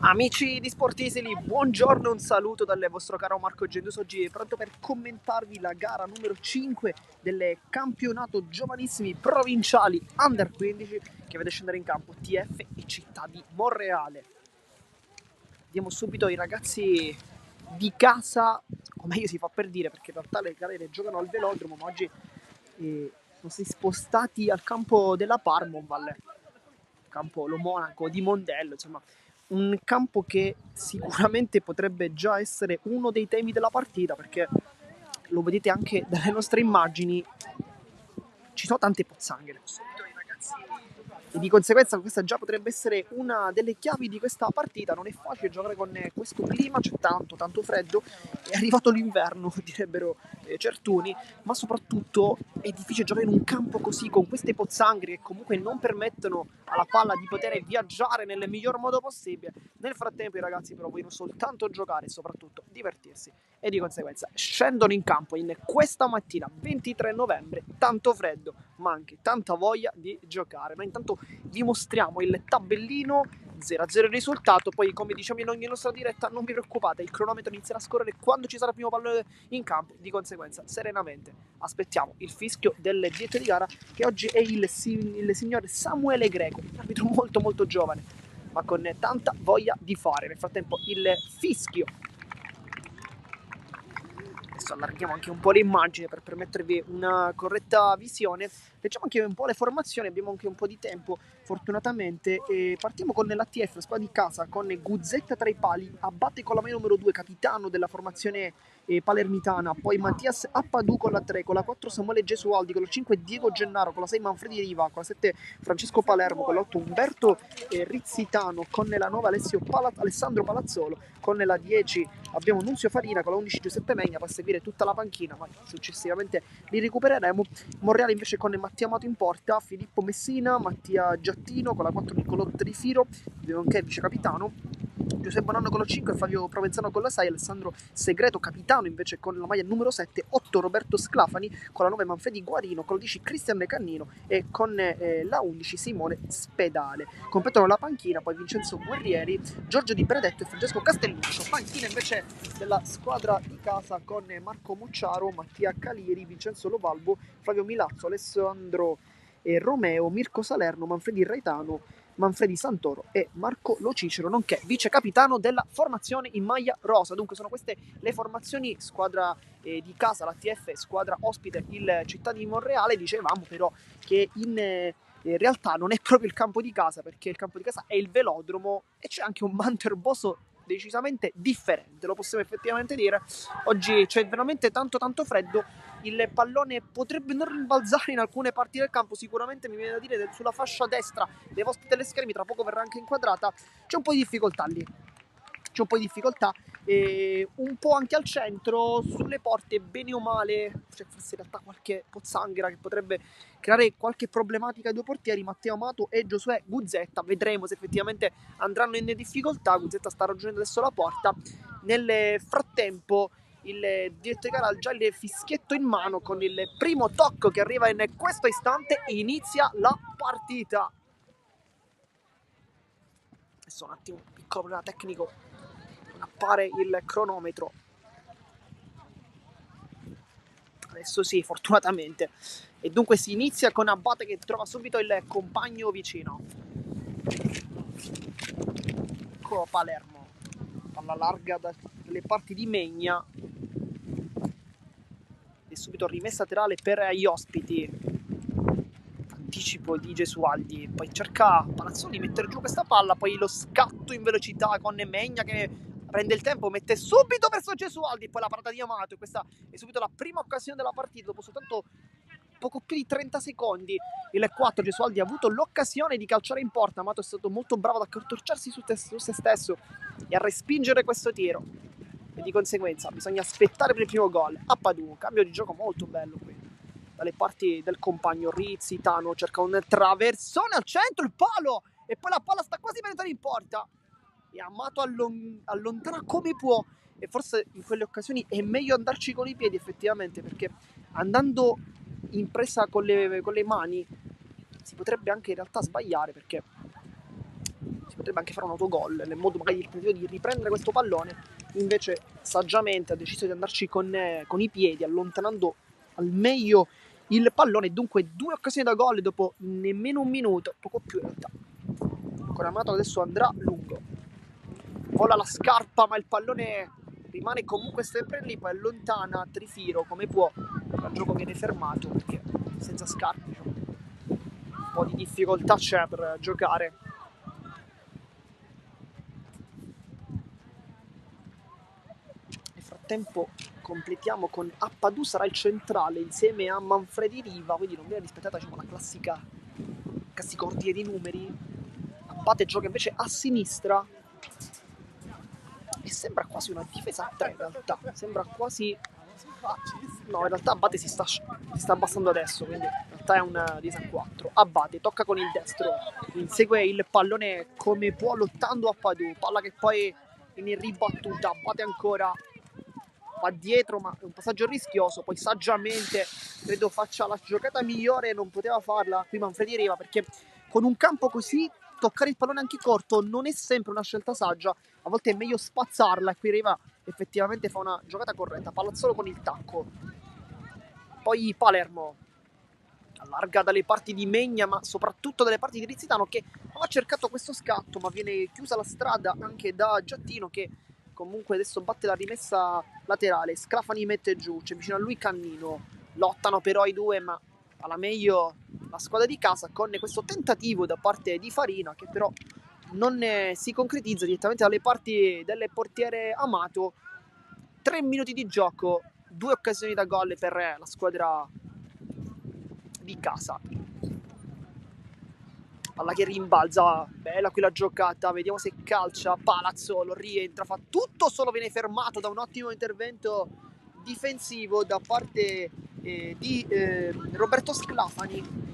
Amici di Sportisili, buongiorno e un saluto dal vostro caro Marco Genduso. Oggi è pronto per commentarvi la gara numero 5 del campionato giovanissimi provinciali Under 15 che vede scendere in campo TF e Città di Monreale. Diamo subito ai ragazzi di casa, o meglio si fa per dire, perché in realtà le gare le giocano al velodromo, ma oggi sono stati spostati al campo della Parmonval, campo Lo Monaco di Mondello, insomma un campo che sicuramente potrebbe già essere uno dei temi della partita, perché lo vedete anche dalle nostre immagini, ci sono tante pozzanghere e di conseguenza questa già potrebbe essere una delle chiavi di questa partita. Non è facile giocare con questo clima, c'è tanto freddo, è arrivato l'inverno direbbero certuni, ma soprattutto è difficile giocare in un campo così con queste pozzanghere che comunque non permettono alla palla di poter viaggiare nel miglior modo possibile. Nel frattempo i ragazzi però vogliono soltanto giocare e soprattutto divertirsi e di conseguenza scendono in campo in questa mattina 23 novembre, tanto freddo ma anche tanta voglia di giocare. Noi intanto vi mostriamo il tabellino, 0-0 il risultato, poi come diciamo in ogni nostra diretta non vi preoccupate, il cronometro inizierà a scorrere quando ci sarà il primo pallone in campo, di conseguenza serenamente aspettiamo il fischio del diretto di gara, che oggi è il signor Samuele Greco, un arbitro molto molto giovane ma con tanta voglia di fare. Nel frattempo il fischio. Adesso allarghiamo anche un po' l'immagine per permettervi una corretta visione. Leggiamo anche un po' le formazioni, abbiamo anche un po' di tempo fortunatamente, e partiamo con l'ATF, la squadra di casa, con Guzzetta tra i pali, Abate con la maglia numero 2, capitano della formazione palermitana, poi Mattias Appadù con la 3, con la 4 Samuele Gesualdi, con la 5 Diego Gennaro, con la 6 Manfredi Riva, con la 7 Francesco Palermo, con l'8 Umberto Rizzitano, con la 9 Alessandro Palazzolo, con la 10 abbiamo Nunzio Farina, con la 11 Giuseppe Megna, per seguire tutta la panchina, ma successivamente li recupereremo. Monreale invece con Mattia Amato in porta, Filippo Messina, Mattia Giattino con la 4 Niccolò Trifiro, nonché vice capitano, Giuseppe Bonanno con la 5, Fabio Provenzano con la 6, Alessandro Segreto capitano invece con la maglia numero 7, 8 Roberto Sclafani, con la 9 Manfredi Guarino, con la 10 Cristian Cannino e con la 11 Simone Spedale. Competono la panchina poi Vincenzo Guerrieri, Giorgio Di Benedetto e Francesco Castelluccio. Panchina invece della squadra di casa con Marco Mucciaro, Mattia Caliri, Vincenzo Lovalbo, Flavio Milazzo, Alessandro Romeo, Mirko Salerno, Manfredi Reitano, Manfredi Santoro e Marco Lo Cicero, nonché vice capitano della formazione in maglia rosa. Dunque sono queste le formazioni, squadra di casa, l'ATF, squadra ospite il Città di Monreale. Dicevamo però che in realtà non è proprio il campo di casa, perché il campo di casa è il velodromo e c'è anche un manto erboso decisamente differente, lo possiamo effettivamente dire. Oggi c'è veramente tanto freddo, il pallone potrebbe non rimbalzare in alcune parti del campo, sicuramente mi viene da dire sulla fascia destra dei vostri teleschermi, tra poco verrà anche inquadrata, c'è un po' di difficoltà lì, c'è un po' di difficoltà, e un po' anche al centro, sulle porte bene o male c'è forse in realtà qualche pozzanghera che potrebbe creare qualche problematica ai due portieri, Matteo Amato e Giosuè Guzzetta. Vedremo se effettivamente andranno in difficoltà. Guzzetta sta raggiungendo adesso la porta. Nel frattempo il direttore di gara ha già il fischietto in mano, con il primo tocco che arriva in questo istante e inizia la partita. Adesso un attimo, piccolo problema tecnico, non appare il cronometro. Adesso sì, fortunatamente. E dunque si inizia con Abate che trova subito il compagno vicino. Ecco Palermo, palla larga dalle parti di Megna e subito rimessa laterale per gli ospiti. Anticipo di Gesualdi, poi cerca Palazzoni di mettere giù questa palla, poi lo scatto in velocità con Megna che prende il tempo, mette subito verso Gesualdi, poi la parata di Amato, e questa è subito la prima occasione della partita dopo soltanto poco più di 30 secondi. Il 4 Gesualdi ha avuto l'occasione di calciare in porta, Amato è stato molto bravo ad accorciarsi su se stesso e a respingere questo tiro, e di conseguenza bisogna aspettare per il primo gol. Appadù, cambio di gioco molto bello qui dalle parti del compagno. Rizzitano cerca un traversone al centro, il palo, e poi la palla sta quasi penetrando in porta e Amato allontana come può, e forse in quelle occasioni è meglio andarci con i piedi effettivamente, perché andando in presa con le mani si potrebbe anche in realtà sbagliare, perché si potrebbe anche fare un autogol nel modo magari il tentativo di riprendere questo pallone. Invece saggiamente ha deciso di andarci con i piedi, allontanando al meglio il pallone. Dunque 2 occasioni da gol dopo nemmeno un minuto, poco più in realtà. Ancora Amato adesso andrà lungo, vola la scarpa ma il pallone rimane comunque sempre lì, poi allontana Trifiro come può, il gioco viene fermato perché senza scarpe, diciamo, un po' di difficoltà c'è per giocare. Nel frattempo completiamo con Appadù, sarà il centrale insieme a Manfredi Riva, quindi non viene rispettata, diciamo, la classico ordine di numeri. Abate gioca invece a sinistra e sembra quasi una difesa a 3 in realtà, sembra quasi, no, in realtà Abate si sta abbassando adesso, quindi in realtà è una difesa a 4. Abate tocca con il destro, insegue il pallone come può lottando Appadù, palla che poi viene ribattuta. Abate ancora, va dietro, ma è un passaggio rischioso. Poi saggiamente credo faccia la giocata migliore, non poteva farla qui Manfredi Riva, perché con un campo così toccare il pallone anche corto non è sempre una scelta saggia, a volte è meglio spazzarla, e qui Riva effettivamente fa una giocata corretta. Palazzolo con il tacco, poi Palermo allarga dalle parti di Megna, ma soprattutto dalle parti di Rizzitano, che ha cercato questo scatto, ma viene chiusa la strada anche da Giattino, che comunque adesso batte la rimessa laterale. Sclafani mette giù, c'è vicino a lui Cannino, lottano però i due, ma alla meglio la squadra di casa con questo tentativo da parte di Farina, che però non si concretizza direttamente dalle parti del portiere Amato. 3 minuti di gioco, 2 occasioni da gol per la squadra di casa. Palla che rimbalza, bella qui la giocata, vediamo se calcia. Palazzolo rientra, fa tutto, solo viene fermato da un ottimo intervento difensivo da parte di Roberto Sclafani,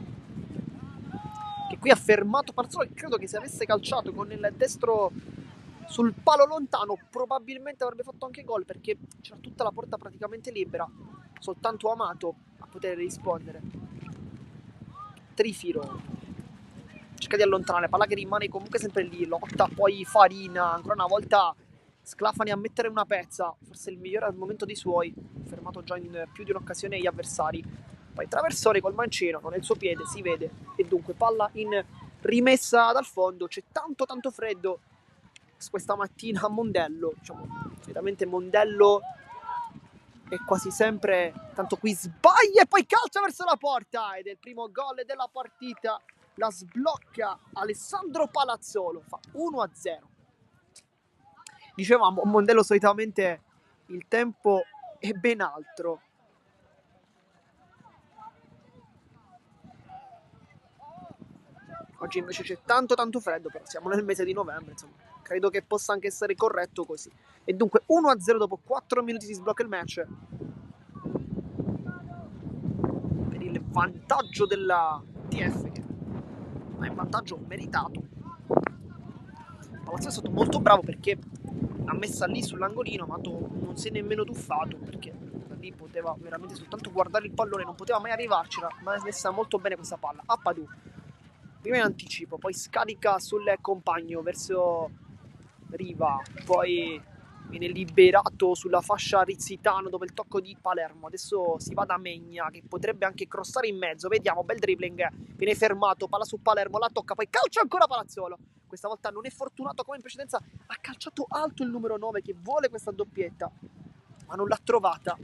che qui ha fermato Palazzolo, e credo che se avesse calciato con il destro sul palo lontano probabilmente avrebbe fatto anche gol, perché c'era tutta la porta praticamente libera, soltanto Amato a poter rispondere. Trifiro cerca di allontanare, palla che rimane comunque sempre lì, lotta poi Farina, ancora una volta Sclafani a mettere una pezza, forse il migliore al momento dei suoi, fermato già in più di un'occasione gli avversari. Poi traversone col mancino, non è il suo piede, si vede, e dunque palla in rimessa dal fondo. C'è tanto freddo questa mattina a Mondello, diciamo, solitamente Mondello è quasi sempre, tanto qui sbaglia e poi calcia verso la porta, ed è il primo gol della partita. La sblocca Alessandro Palazzolo, fa 1-0. Dicevamo, a Mondello solitamente il tempo è ben altro. Oggi invece c'è tanto freddo, però siamo nel mese di novembre, insomma, credo che possa anche essere corretto così. E dunque 1-0 dopo 4 minuti si sblocca il match, per il vantaggio della TF, che è un vantaggio meritato. Palazzolo è stato molto bravo, perché l'ha messa lì sull'angolino, ma non si è nemmeno tuffato, perché da lì poteva veramente soltanto guardare il pallone, non poteva mai arrivarcela, ma è messa molto bene questa palla. Appadù, prima in anticipo, poi scarica sul compagno verso Riva, poi viene liberato sulla fascia Rizzitano dopo il tocco di Palermo. Adesso si va da Megna, che potrebbe anche crossare in mezzo, vediamo, bel dribbling, viene fermato, palla su Palermo, la tocca, poi calcia ancora Palazzolo. Questa volta non è fortunato come in precedenza, ha calciato alto il numero 9 che vuole questa doppietta, ma non l'ha trovata.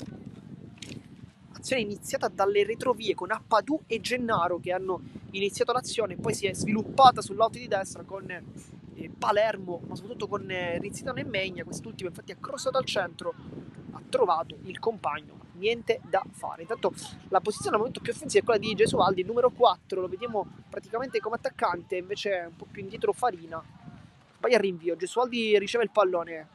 Azione iniziata dalle retrovie con Appadù e Gennaro che hanno iniziato l'azione, poi si è sviluppata sul lato di destra con Palermo, ma soprattutto con Rizzitano e Megna. Quest'ultimo infatti ha crossato al centro, ha trovato il compagno, niente da fare. Intanto la posizione al momento più offensiva è quella di Gesualdi, il numero 4, lo vediamo praticamente come attaccante, invece un po' più indietro Farina. Sbaglia il rinvio, Gesualdi riceve il pallone,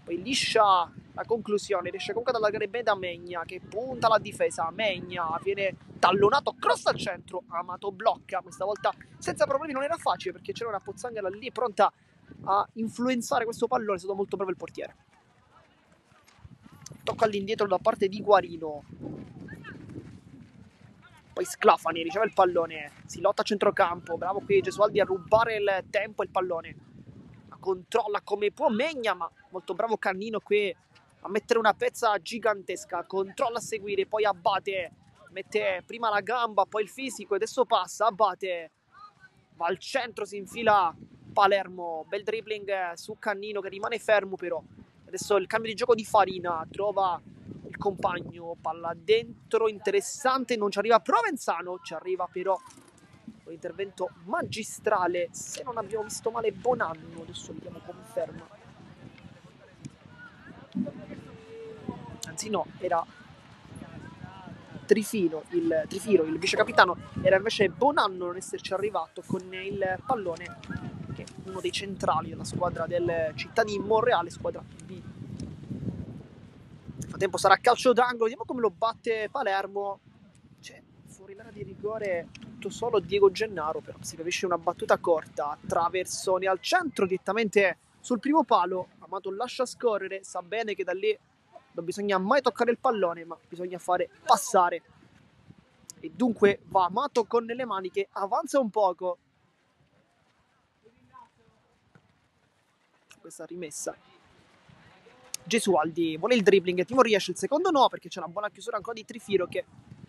poi liscia la conclusione, riesce comunque ad allargare bene da Megna, che punta la difesa. Megna viene tallonato, cross al centro, Amato blocca, questa volta senza problemi, non era facile perché c'era una Pozzanghera lì pronta a influenzare questo pallone, è stato molto bravo il portiere. Tocca all'indietro da parte di Guarino, poi Sclafani riceve il pallone, si lotta a centrocampo, bravo qui Gesualdi a rubare il tempo e il pallone, la controlla come può Megna, ma molto bravo Cannino qui a mettere una pezza gigantesca, controlla a seguire, poi Abate mette prima la gamba, poi il fisico, e adesso passa, Abate va al centro, si infila Palermo, bel dribbling su Cannino che rimane fermo però. Adesso il cambio di gioco di Farina, trova il compagno, palla dentro, interessante, non ci arriva Provenzano, ci arriva però un intervento magistrale, se non abbiamo visto male Bonanno, adesso vediamo conferma. Anzi no, era Trifiro, il vice capitano, era invece Bonanno non esserci arrivato con il pallone, che è uno dei centrali della squadra del Città di Monreale, squadra B. Nel frattempo sarà calcio d'angolo, vediamo come lo batte Palermo. C'è fuori l'area di rigore tutto solo Diego Gennaro, però si capisce una battuta corta, traversone al centro direttamente sul primo palo. Amato lascia scorrere, sa bene che da lì non bisogna mai toccare il pallone, ma bisogna fare passare. E dunque va Amato con le mani che avanza un poco. Questa rimessa. Gesualdi vuole il dribbling, Timo riesce, il secondo no, perché c'è una buona chiusura ancora di Trifiro che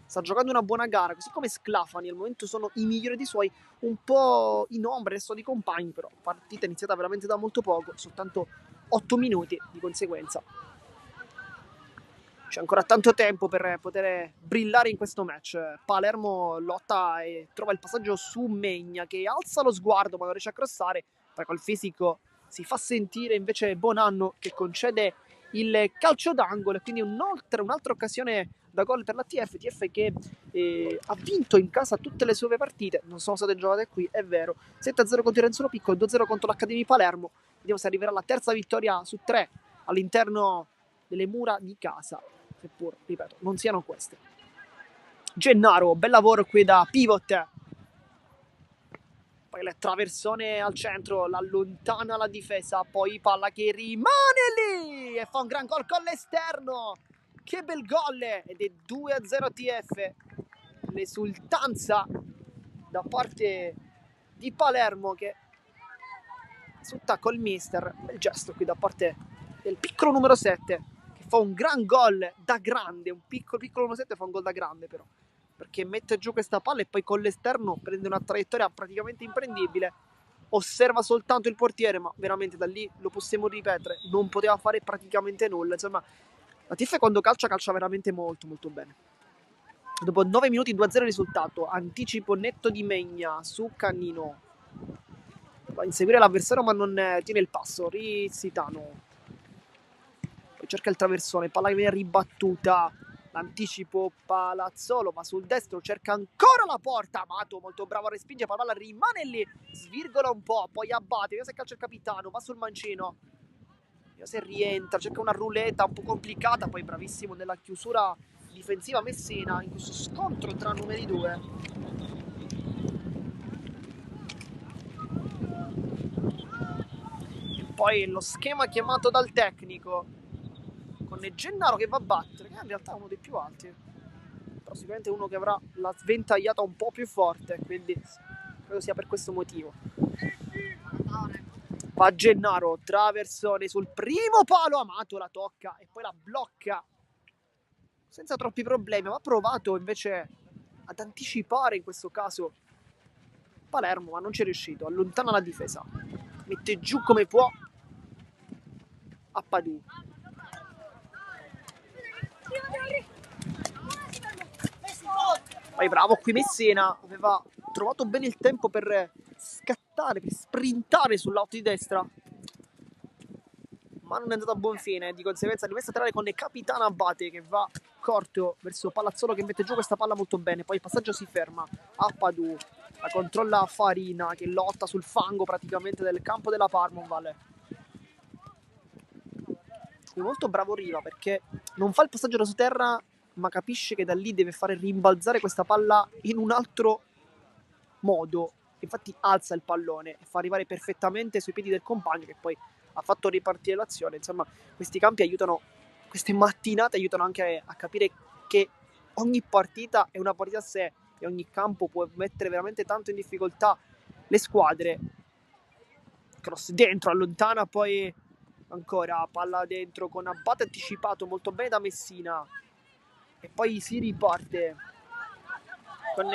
sta giocando una buona gara, così come Sclafani al momento sono i migliori dei suoi, un po' in ombra resto di compagni, però partita iniziata veramente da molto poco, soltanto 8 minuti di conseguenza. C'è ancora tanto tempo per poter brillare in questo match. Palermo lotta e trova il passaggio su Megna che alza lo sguardo ma non riesce a crossare, poi col fisico si fa sentire invece Bonanno che concede il calcio d'angolo e quindi un'altra occasione da gol per la TF che ha vinto in casa tutte le sue partite, non sono state giocate qui, è vero, 7-0 contro Renzo Picco, 2-0 contro l'Accademia Palermo, vediamo se arriverà la terza vittoria su 3 all'interno delle mura di casa, seppur, ripeto, non siano queste. Gennaro, bel lavoro qui da pivot, poi le traversone al centro, l'allontana la difesa, poi palla che rimane lì e fa un gran gol con l'esterno. Che bel gol! Ed è 2-0 TF. L'esultanza da parte di Palermo che sutta col mister. Bel gesto qui da parte del piccolo numero 7 che fa un gran gol da grande. Un piccolo numero 7 fa un gol da grande però, perché mette giù questa palla e poi con l'esterno prende una traiettoria praticamente imprendibile, osserva soltanto il portiere, ma veramente da lì lo possiamo ripetere, non poteva fare praticamente nulla. Insomma, la TF quando calcia veramente molto molto bene. Dopo 9 minuti 2-0 il risultato, anticipo netto di Megna su Cannino, va a inseguire l'avversario ma non tiene il passo, Rizzitano poi cerca il traversone, palla che viene ribattuta, l'anticipo Palazzolo va sul destro, cerca ancora la porta, Amato molto bravo a respingere, palla rimane lì, svirgola un po', poi abbatte, vediamo se calcia il capitano, va sul mancino, vediamo se rientra, cerca una ruleta un po' complicata, poi bravissimo nella chiusura difensiva Messina in questo scontro tra numeri due. E poi lo schema chiamato dal tecnico con Gennaro che va a battere, che in realtà è uno dei più alti, però sicuramente uno che avrà la sventagliata un po' più forte, quindi credo sia per questo motivo. Va Gennaro, traversone sul primo palo, Amato la tocca e poi la blocca senza troppi problemi, ma ha provato invece ad anticipare in questo caso Palermo, ma non ci è riuscito, allontana la difesa, mette giù come può a Padù. Poi bravo qui Messina, aveva trovato bene il tempo per scattare, per sprintare sul lato di destra, ma non è andato a buon fine, di conseguenza rimessa a tirare con il capitano Abate che va corto verso Palazzolo che mette giù questa palla molto bene, poi il passaggio si ferma a Padù, la controlla Farina che lotta sul fango praticamente del campo della Parmonval. È molto bravo Riva perché non fa il passaggio da sotterra ma capisce che da lì deve fare rimbalzare questa palla in un altro modo, infatti alza il pallone e fa arrivare perfettamente sui piedi del compagno che poi ha fatto ripartire l'azione. Insomma, questi campi aiutano, queste mattinate aiutano anche a capire che ogni partita è una partita a sé e ogni campo può mettere veramente tanto in difficoltà le squadre. Cross dentro, allontana, poi ancora palla dentro con Abate anticipato molto bene da Messina e poi si riparte con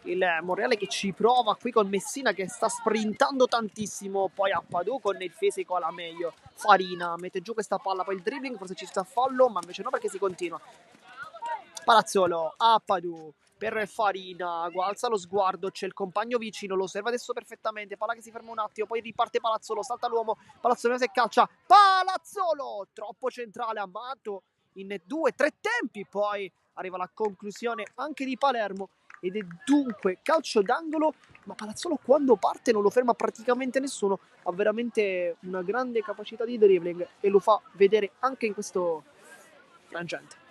il Monreale che ci prova qui con Messina che sta sprintando tantissimo, poi a Padù con il fisico alla meglio, Farina mette giù questa palla, poi il dribbling, forse ci sta a fallo ma invece no perché si continua. Palazzolo a Padù per Farina, alza lo sguardo, c'è il compagno vicino, lo osserva adesso perfettamente, palla che si ferma un attimo, poi riparte Palazzolo, salta l'uomo, Palazzolo se calcia, Palazzolo, troppo centrale, Amato in 2-3 tempi, poi arriva la conclusione anche di Palermo ed è dunque calcio d'angolo, ma Palazzolo quando parte non lo ferma praticamente nessuno, ha veramente una grande capacità di dribbling e lo fa vedere anche in questo frangente.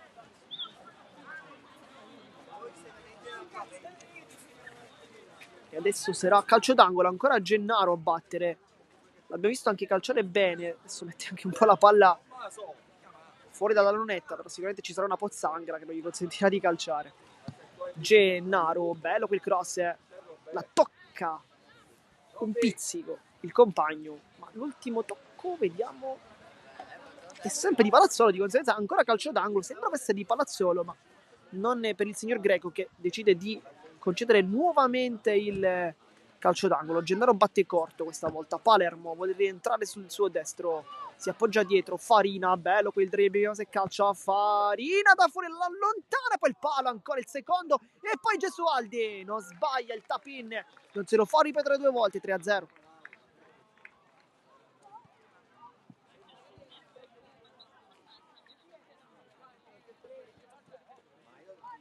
E adesso sarà calcio d'angolo, ancora Gennaro a battere. L'abbiamo visto anche calciare bene, adesso mette anche un po' la palla fuori dalla lunetta, però sicuramente ci sarà una pozzanghera che non gli consentirà di calciare. Gennaro, bello quel cross, la tocca un pizzico il compagno, ma l'ultimo tocco, vediamo, è sempre di Palazzolo, di conseguenza ancora calcio d'angolo, sembrava essere di Palazzolo, ma non è per il signor Greco, che decide di concedere nuovamente il calcio d'angolo. Gennaro batte corto questa volta, Palermo vuole rientrare sul suo destro, si appoggia dietro, Farina, bello quel dribbling, se calcia Farina da fuori, l'allontana, poi il palo, ancora il secondo, e poi Gesualdi, non sbaglia il tap-in, non se lo fa ripetere 2 volte, 3-0.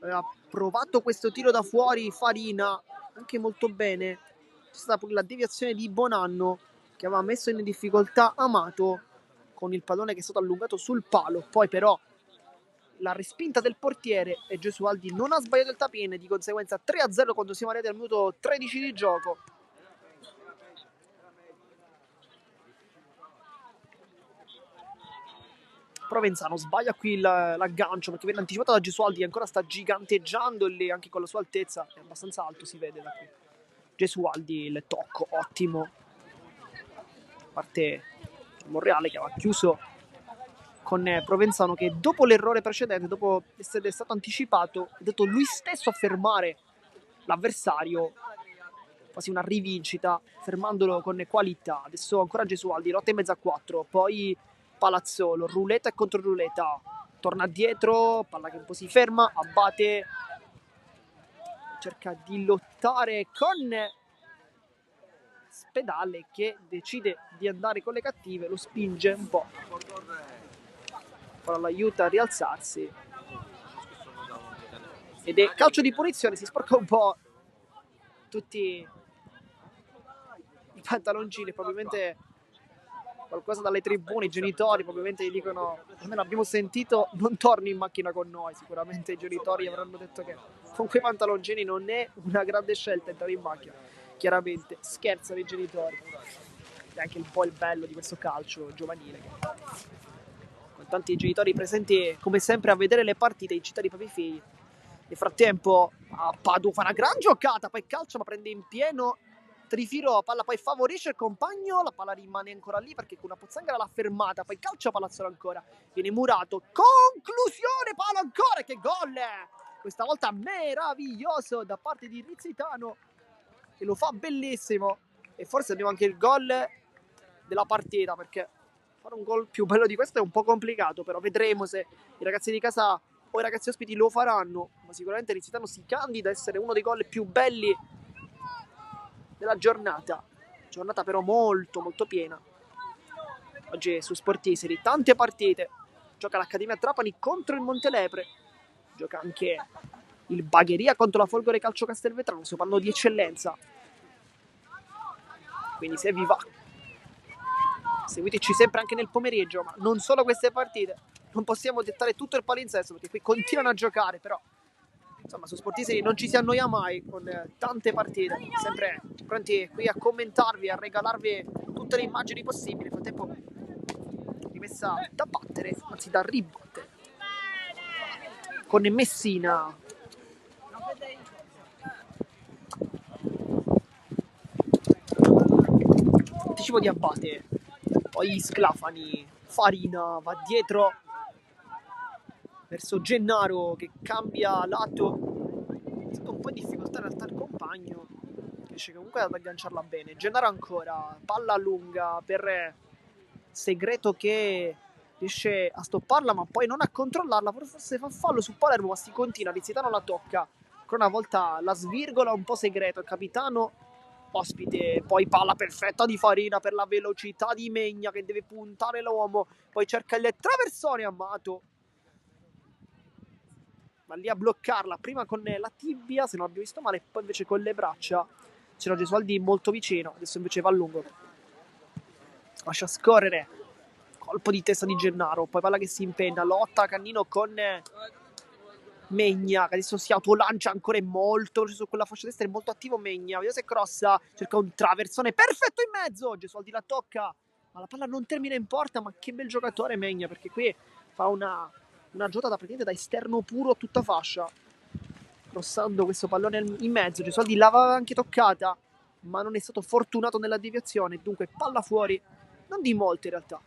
Ha provato questo tiro da fuori Farina, anche molto bene. C'è stata pure la deviazione di Bonanno, che aveva messo in difficoltà Amato con il pallone che è stato allungato sul palo. Poi però la respinta del portiere e Gesualdi non ha sbagliato il tap-in, di conseguenza 3-0 quando siamo arrivati al minuto 13 di gioco. Provenzano sbaglia qui l'aggancio perché viene anticipato da Gesualdi, che ancora sta giganteggiando lì anche con la sua altezza, è abbastanza alto, si vede da qui. Gesualdi, il tocco ottimo, parte Monreale che aveva chiuso con Provenzano, che dopo l'errore precedente, dopo essere stato anticipato, è stato lui stesso a fermare l'avversario, quasi una rivincita, fermandolo con qualità. Adesso ancora Gesualdi, lotta in mezzo a 4, poi Palazzolo, ruleta e contro ruleta, torna dietro, palla che un po' si ferma, abbatte, cerca di lottare con Spedale, che decide di andare con le cattive, lo spinge un po', però lo aiuta a rialzarsi, ed è calcio di punizione, si sporca un po' tutti i pantaloncini, probabilmente qualcosa dalle tribune, i genitori probabilmente gli dicono, almeno abbiamo sentito, non torni in macchina con noi. Sicuramente i genitori avranno detto che con quei pantaloncini non è una grande scelta entrare in macchina. Chiaramente scherzano i genitori, è anche un po' il bello di questo calcio giovanile, che con tanti genitori presenti come sempre a vedere le partite in città dei propri figli. Nel frattempo Padua fa una gran giocata, poi calcia ma prende in pieno Trifiro, la palla poi favorisce il compagno, la palla rimane ancora lì perché con una pozzanghera l'ha fermata, poi calcia Palazzolo ancora, viene murato, conclusione, palo ancora, che gol! Questa volta meraviglioso da parte di Rizzitano, che lo fa bellissimo, e forse abbiamo anche il gol della partita, perché fare un gol più bello di questo è un po' complicato, però vedremo se i ragazzi di casa o i ragazzi ospiti lo faranno, ma sicuramente Rizzitano si candida a essere uno dei gol più belli della giornata però molto molto piena. Oggi su Sportiseri tante partite, gioca l'Accademia Trapani contro il Montelepre, gioca anche il Bagheria contro la Folgore Calcio Castelvetrano, stiamo parlando di eccellenza, quindi se vi va seguiteci sempre anche nel pomeriggio, ma non solo queste partite, non possiamo dettare tutto il palinsesto perché qui continuano a giocare, però insomma su Sportiseri non ci si annoia mai con tante partite, sempre pronti qui a commentarvi, a regalarvi tutte le immagini possibili. Nel frattempo rimessa da battere, anzi da ribattere, con Messina, anticipo di Abate, poi Sclafani, Farina va dietro verso Gennaro che cambia lato, è stato un po' in difficoltà in realtà il compagno, riesce comunque ad agganciarla bene. Gennaro ancora, palla lunga per Segreto che riesce a stopparla ma poi non a controllarla, forse fa fallo su Palermo, ma si continua, Rizzitano la tocca, ancora una volta la svirgola un po' Segreto, il capitano ospite, poi palla perfetta di Farina per la velocità di Megna che deve puntare l'uomo, poi cerca il traversone, Amato ma lì a bloccarla prima con la tibia, se non abbiamo visto male, poi invece con le braccia c'era Gesualdi molto vicino, adesso invece va a lungo, lascia scorrere, colpo di testa di Gennaro, poi palla che si impenna, lotta Cannino con Megna, che adesso si autolancia ancora, è molto su quella fascia destra, è molto attivo Megna. Vediamo se crossa, cerca un traversone perfetto in mezzo. Gesualdi la tocca, ma la palla non termina in porta. Ma che bel giocatore Megna, perché qui fa una giocata praticamente da esterno puro a tutta fascia, crossando questo pallone in mezzo. Gesualdi l'aveva anche toccata, ma non è stato fortunato nella deviazione. Dunque palla fuori, non di molto in realtà.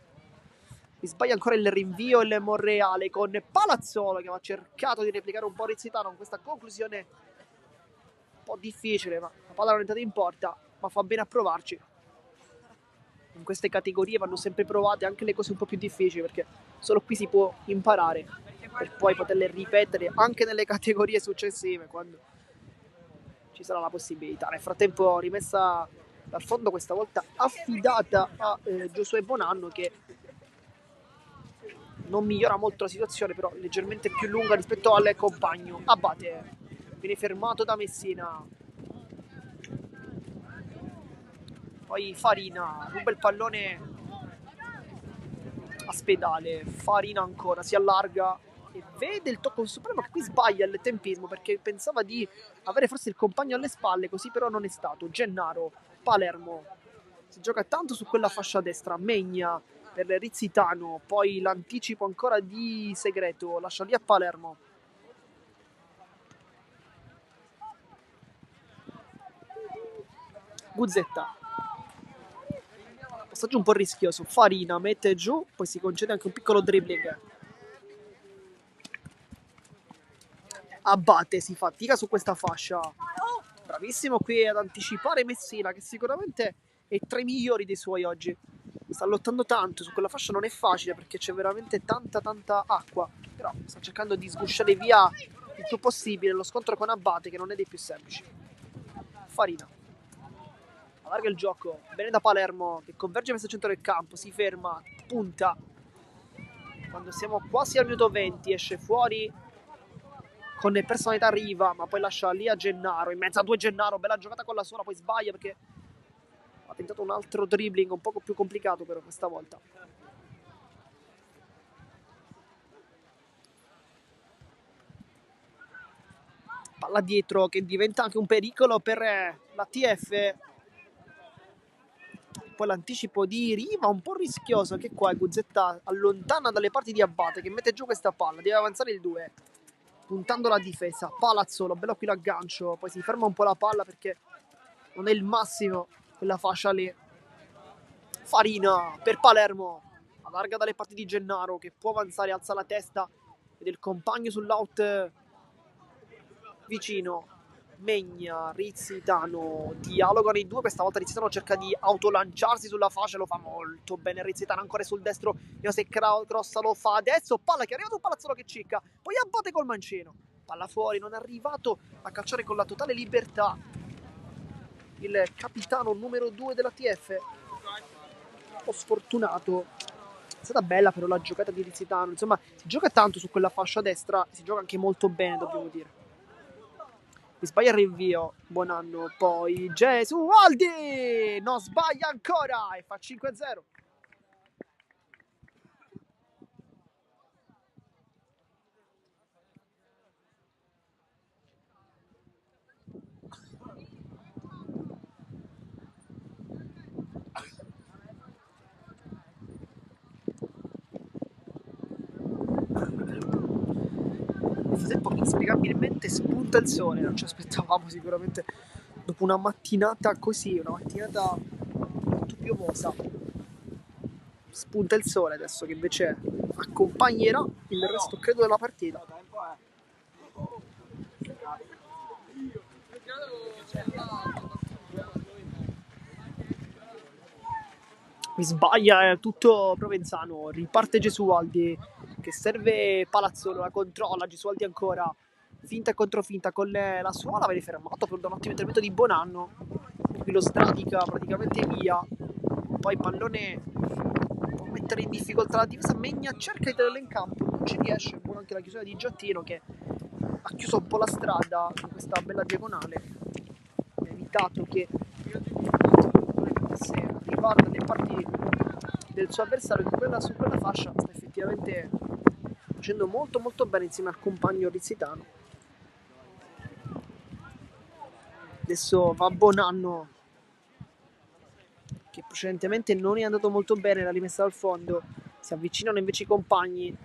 Mi sbaglia ancora il rinvio il Monreale con Palazzolo che aveva cercato di replicare un po' Rizzitano con questa conclusione un po' difficile, ma la palla non è entrata in porta, ma fa bene a provarci. In queste categorie vanno sempre provate anche le cose un po' più difficili, perché solo qui si può imparare per poi poterle ripetere anche nelle categorie successive quando ci sarà la possibilità. Nel frattempo rimessa dal fondo, questa volta affidata a Giosuè Bonanno, che non migliora molto la situazione, però leggermente più lunga rispetto al compagno. Abate viene fermato da Messina, poi Farina ruba il pallone a Spedale. Farina ancora si allarga e vede il tocco supremo, che qui sbaglia il tempismo perché pensava di avere forse il compagno alle spalle, così però non è stato. Gennaro, Palermo, si gioca tanto su quella fascia destra. Megna per Rizzitano, poi l'anticipo ancora di Segreto, lascia lì a Palermo. Guzzetta, passaggio un po' rischioso. Farina mette giù, poi si concede anche un piccolo dribbling. Abate si fatica su questa fascia, bravissimo qui ad anticipare Messina, che sicuramente è tra i migliori dei suoi oggi. Sta lottando tanto, su quella fascia non è facile perché c'è veramente tanta acqua, però sta cercando di sgusciare via il più possibile lo scontro con Abate, che non è dei più semplici. Farina allarga il gioco, bene da Palermo che converge verso il centro del campo, si ferma, punta. Quando siamo quasi al minuto 20 esce fuori con personalità Riva, ma poi lascia lì a Gennaro, in mezzo a due Gennaro, bella giocata con la sola, poi sbaglia perché ha tentato un altro dribbling un poco più complicato però questa volta. Palla dietro che diventa anche un pericolo per la TF. Poi l'anticipo di Riva un po' rischioso, che qua Guzzetta allontana dalle parti di Abate che mette giù questa palla, deve avanzare il 2 puntando la difesa. Palazzolo, bello qui l'aggancio, poi si ferma un po' la palla perché non è il massimo quella fascia lì. Farina per Palermo, allarga dalle parti di Gennaro che può avanzare, alza la testa ed il compagno sull'out vicino. Megna, Rizzitano dialogano i due, questa volta Rizzitano cerca di autolanciarsi sulla fascia, lo fa molto bene Rizzitano, ancora sul destro, vediamo se Crossa lo fa adesso, palla che è arrivato un Palazzolo che cicca, poi Abate col mancino, palla fuori, non è arrivato a calciare con la totale libertà il capitano numero 2 della TF, un po' sfortunato. È stata bella però la giocata di Rizzitano, insomma si gioca tanto su quella fascia destra, si gioca anche molto bene, dobbiamo dire. Mi sbaglia il rinvio, buon anno, poi Gesualdi non sbaglia ancora e fa 5-0. Nel frattempo inspiegabilmente spunta il sole, non ci aspettavamo sicuramente dopo una mattinata così, una mattinata molto piovosa. Spunta il sole adesso che invece accompagnerà il resto credo della partita. Mi sbaglia tutto Provenzano, riparte Gesualdi che serve Palazzolo, la controlla, Gesualdi ancora finta e controfinta con la suola, viene fermato per un ottimo intervento di Bonanno, qui lo stradica praticamente via, poi pallone può mettere in difficoltà la difesa, Megna cerca di tenerlo in campo, non ci riesce, buona anche la chiusura di Giottino che ha chiuso un po' la strada con questa bella diagonale, ha evitato che potesse arrivare dalle parti del suo avversario, che su quella fascia sta effettivamente facendo molto molto bene insieme al compagno Rizzitano. Adesso va Bonanno, che precedentemente non è andato molto bene, l'ha rimessa dal fondo. Si avvicinano invece i compagni.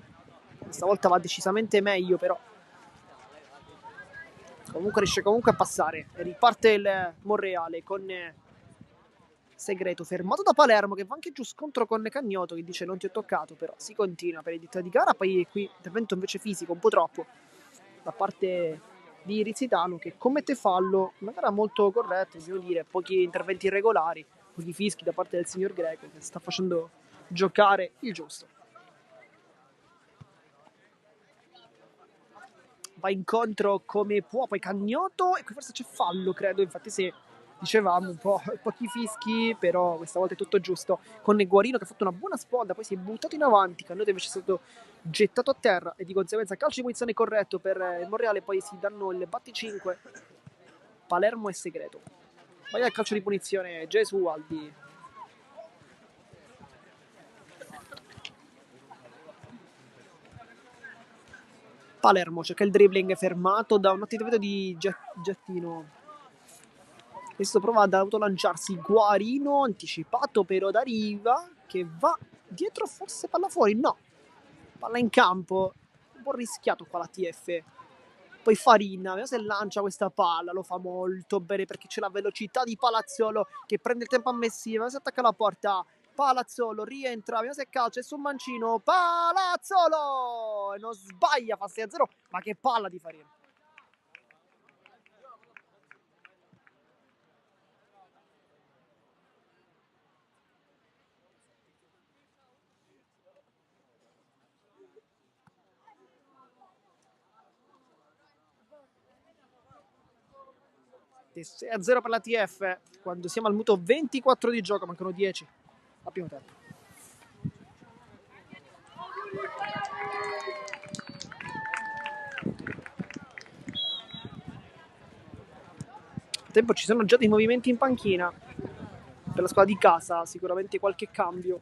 Questa volta va decisamente meglio, però comunque riesce comunque a passare. E riparte il Monreale con Segreto, fermato da Palermo, che va anche giù scontro con Cagnoto, che dice non ti ho toccato, però si continua per il diritto di gara. Poi qui intervento invece fisico, un po' troppo, da parte di Rizzitano, che commette fallo. Una gara molto corretta, bisogna dire, pochi interventi irregolari, pochi fischi da parte del signor Greco, che sta facendo giocare il giusto. Va incontro come può, poi Cagnoto, e qui forse c'è fallo, credo, infatti se dicevamo un po' pochi fischi, però questa volta è tutto giusto, con Guarino che ha fatto una buona sponda, poi si è buttato in avanti, Cagnoto invece è stato gettato a terra, e di conseguenza calcio di punizione corretto per il Monreale. Poi si danno il batticinque Palermo e Segreto. Poi al calcio di punizione Gesualdi. Palermo cerca il dribbling, fermato da un atteggiamento di Giattino. Questo prova ad autolanciarsi, Guarino anticipato però da Riva, che va dietro, forse palla fuori, no, palla in campo, un po' rischiato qua la TF. Poi Farina, vediamo se lancia questa palla, lo fa molto bene perché c'è la velocità di Palazzolo che prende il tempo a Messina, vediamo se attacca la porta, Palazzolo rientra, vediamo se calcia, è su mancino, Palazzolo! E non sbaglia, fa 6-0, ma che palla di Farina. E 6-0 per la TF, quando siamo al minuto 24 di gioco, mancano 10 al primo tempo. Tempo ci sono già dei movimenti in panchina per la squadra di casa, sicuramente qualche cambio.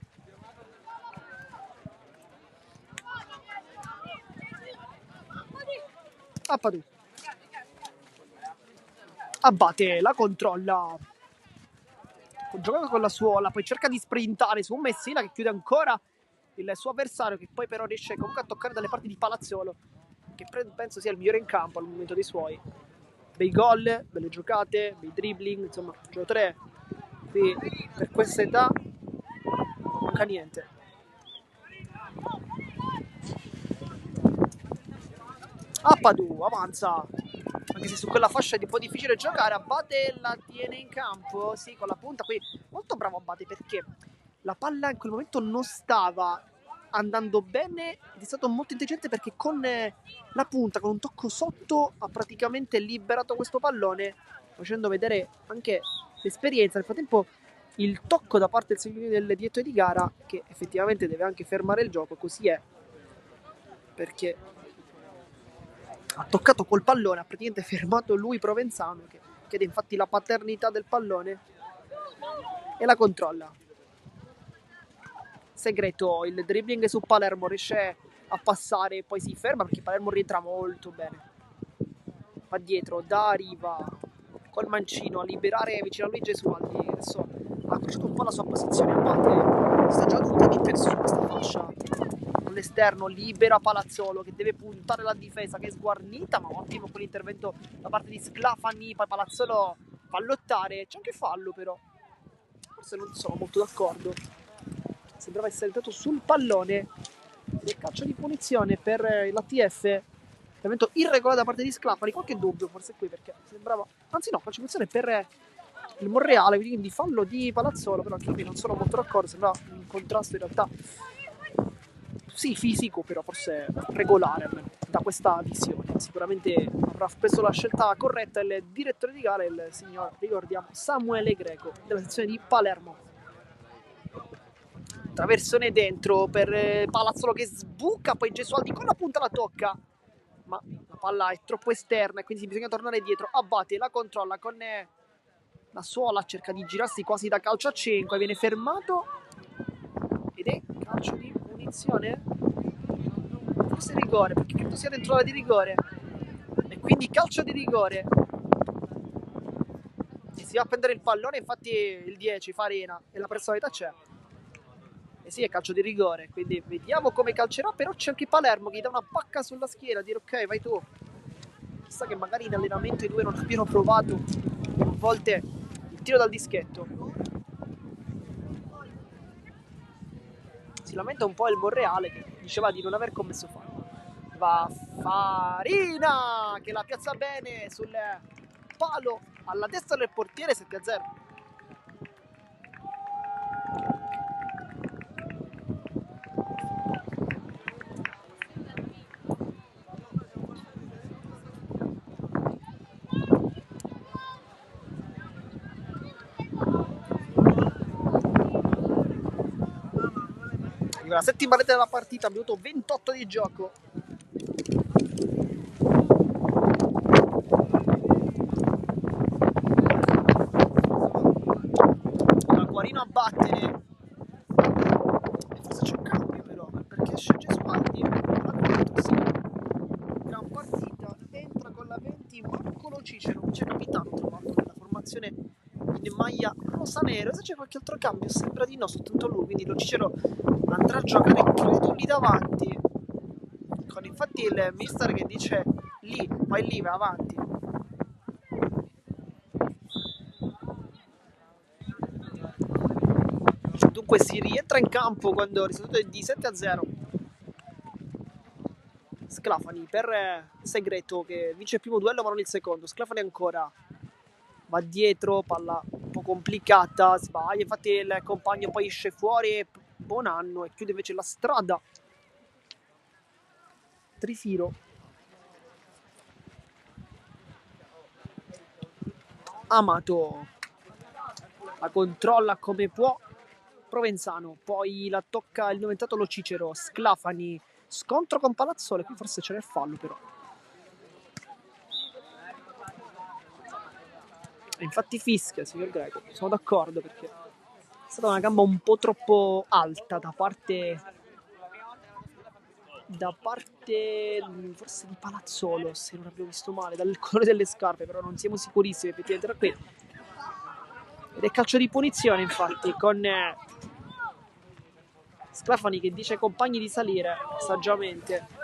Appadù abbatte, la controlla, gioca con la suola, poi cerca di sprintare su un Messina che chiude ancora il suo avversario, che poi però riesce comunque a toccare dalle parti di Palazzolo, che penso sia il migliore in campo al momento dei suoi. Bei gol, belle giocate, bei dribbling, insomma, giocatore qui per questa età manca niente. Appadù avanza, anche se su quella fascia è un po' difficile giocare. Abate la tiene in campo, sì, con la punta. Qui molto bravo Abate, perché la palla in quel momento non stava andando bene ed è stato molto intelligente, perché con la punta, con un tocco sotto, ha praticamente liberato questo pallone, facendo vedere anche l'esperienza. Nel frattempo il tocco da parte del signore del direttore di gara, che effettivamente deve anche fermare il gioco, così è, perché ha toccato col pallone, ha praticamente fermato lui Provenzano, che chiede infatti la paternità del pallone, e la controlla. Segreto, il dribbling su Palermo, riesce a passare, poi si ferma perché Palermo rientra molto bene. Va dietro, da Riva, col mancino a liberare vicino a lui Gesualdi. Adesso ha crociato un po' la sua posizione, Abate sta giocando un po' di peso su questa fascia. Con l'esterno libera Palazzolo, che deve puntare la difesa, che è sguarnita, ma ottimo quell'intervento da parte di Sclafani. Poi Palazzolo fa lottare, c'è anche fallo però, forse non sono molto d'accordo, sembrava essere entrato sul pallone. Del calcio di punizione per l'ATF, intervento irregolare da parte di Sclafani, qualche dubbio forse qui, perché sembrava, anzi no, calcio di punizione per il Monreale, quindi fallo di Palazzolo, però anche qui non sono molto d'accordo, sembrava un contrasto in realtà sì fisico, però forse regolare almeno da questa visione. Sicuramente avrà preso la scelta corretta il direttore di gara, il signor, ricordiamo, Samuele Greco, della sezione di Palermo. Traversone dentro per Palazzolo che sbuca, poi Gesualdi con la punta la tocca, ma la palla è troppo esterna e quindi bisogna tornare dietro. Abate la controlla con la suola, cerca di girarsi quasi da calcio a 5, viene fermato ed è calcio di punizione. questo è rigore, perché credo sia dentro l'area di rigore. E quindi calcio di rigore. E si va a prendere il pallone, infatti il 10 Farina e la personalità c'è. E sì, è calcio di rigore, quindi vediamo come calcerà, però c'è anche Palermo che gli dà una pacca sulla schiena, dire ok, vai tu. Chissà che magari in allenamento i due non abbiano provato a volte il tiro dal dischetto. Si lamenta un po' il Monreale che diceva di non aver commesso fallo. Va Farina che la piazza bene sul palo alla destra del portiere, 7-0. La settima rete della partita, minuto 28 di gioco. Guarino a battere. E forse c'è un cambio però, perché esce Gesualdi. Sì. Gran partita, entra con la 20 Marco Lo Cicero, c'è capitano trovato nella formazione in maglia rosa-nero. Se c'è qualche altro cambio sembra di no, soltanto lui, quindi Lo Cicero andrà a giocare credo lì davanti, con infatti il mister che dice lì, vai lì, vai avanti. Dunque si rientra in campo quando il risultato è di 7-0. Sclafani per Segreto che vince il primo duello ma non il secondo. Sclafani ancora va dietro, palla un po' complicata, sbaglia, infatti il compagno poi esce fuori, buon anno, e chiude invece la strada. Trifiro. Amato la controlla come può Provenzano, poi la tocca il noventato Lo Cicero, Sclafani, scontro con Palazzole, qui forse c'era il fallo però. Infatti fischia, signor Greco, sono d'accordo perché è stata una gamba un po' troppo alta da parte forse di Palazzolo, se non abbiamo visto male, dal colore delle scarpe, però non siamo sicurissimi effettivamente da qui. Ed è calcio di punizione infatti, con Sclafani che dice ai compagni di salire saggiamente.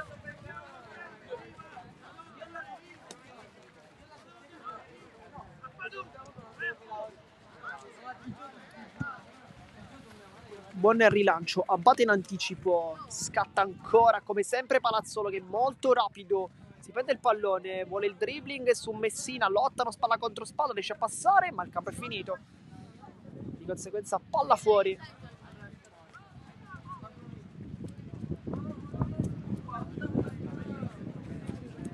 Buon rilancio, abbatte in anticipo, scatta ancora come sempre Palazzolo che è molto rapido, si prende il pallone, vuole il dribbling su Messina, lottano spalla contro spalla, riesce a passare ma il campo è finito, di conseguenza palla fuori.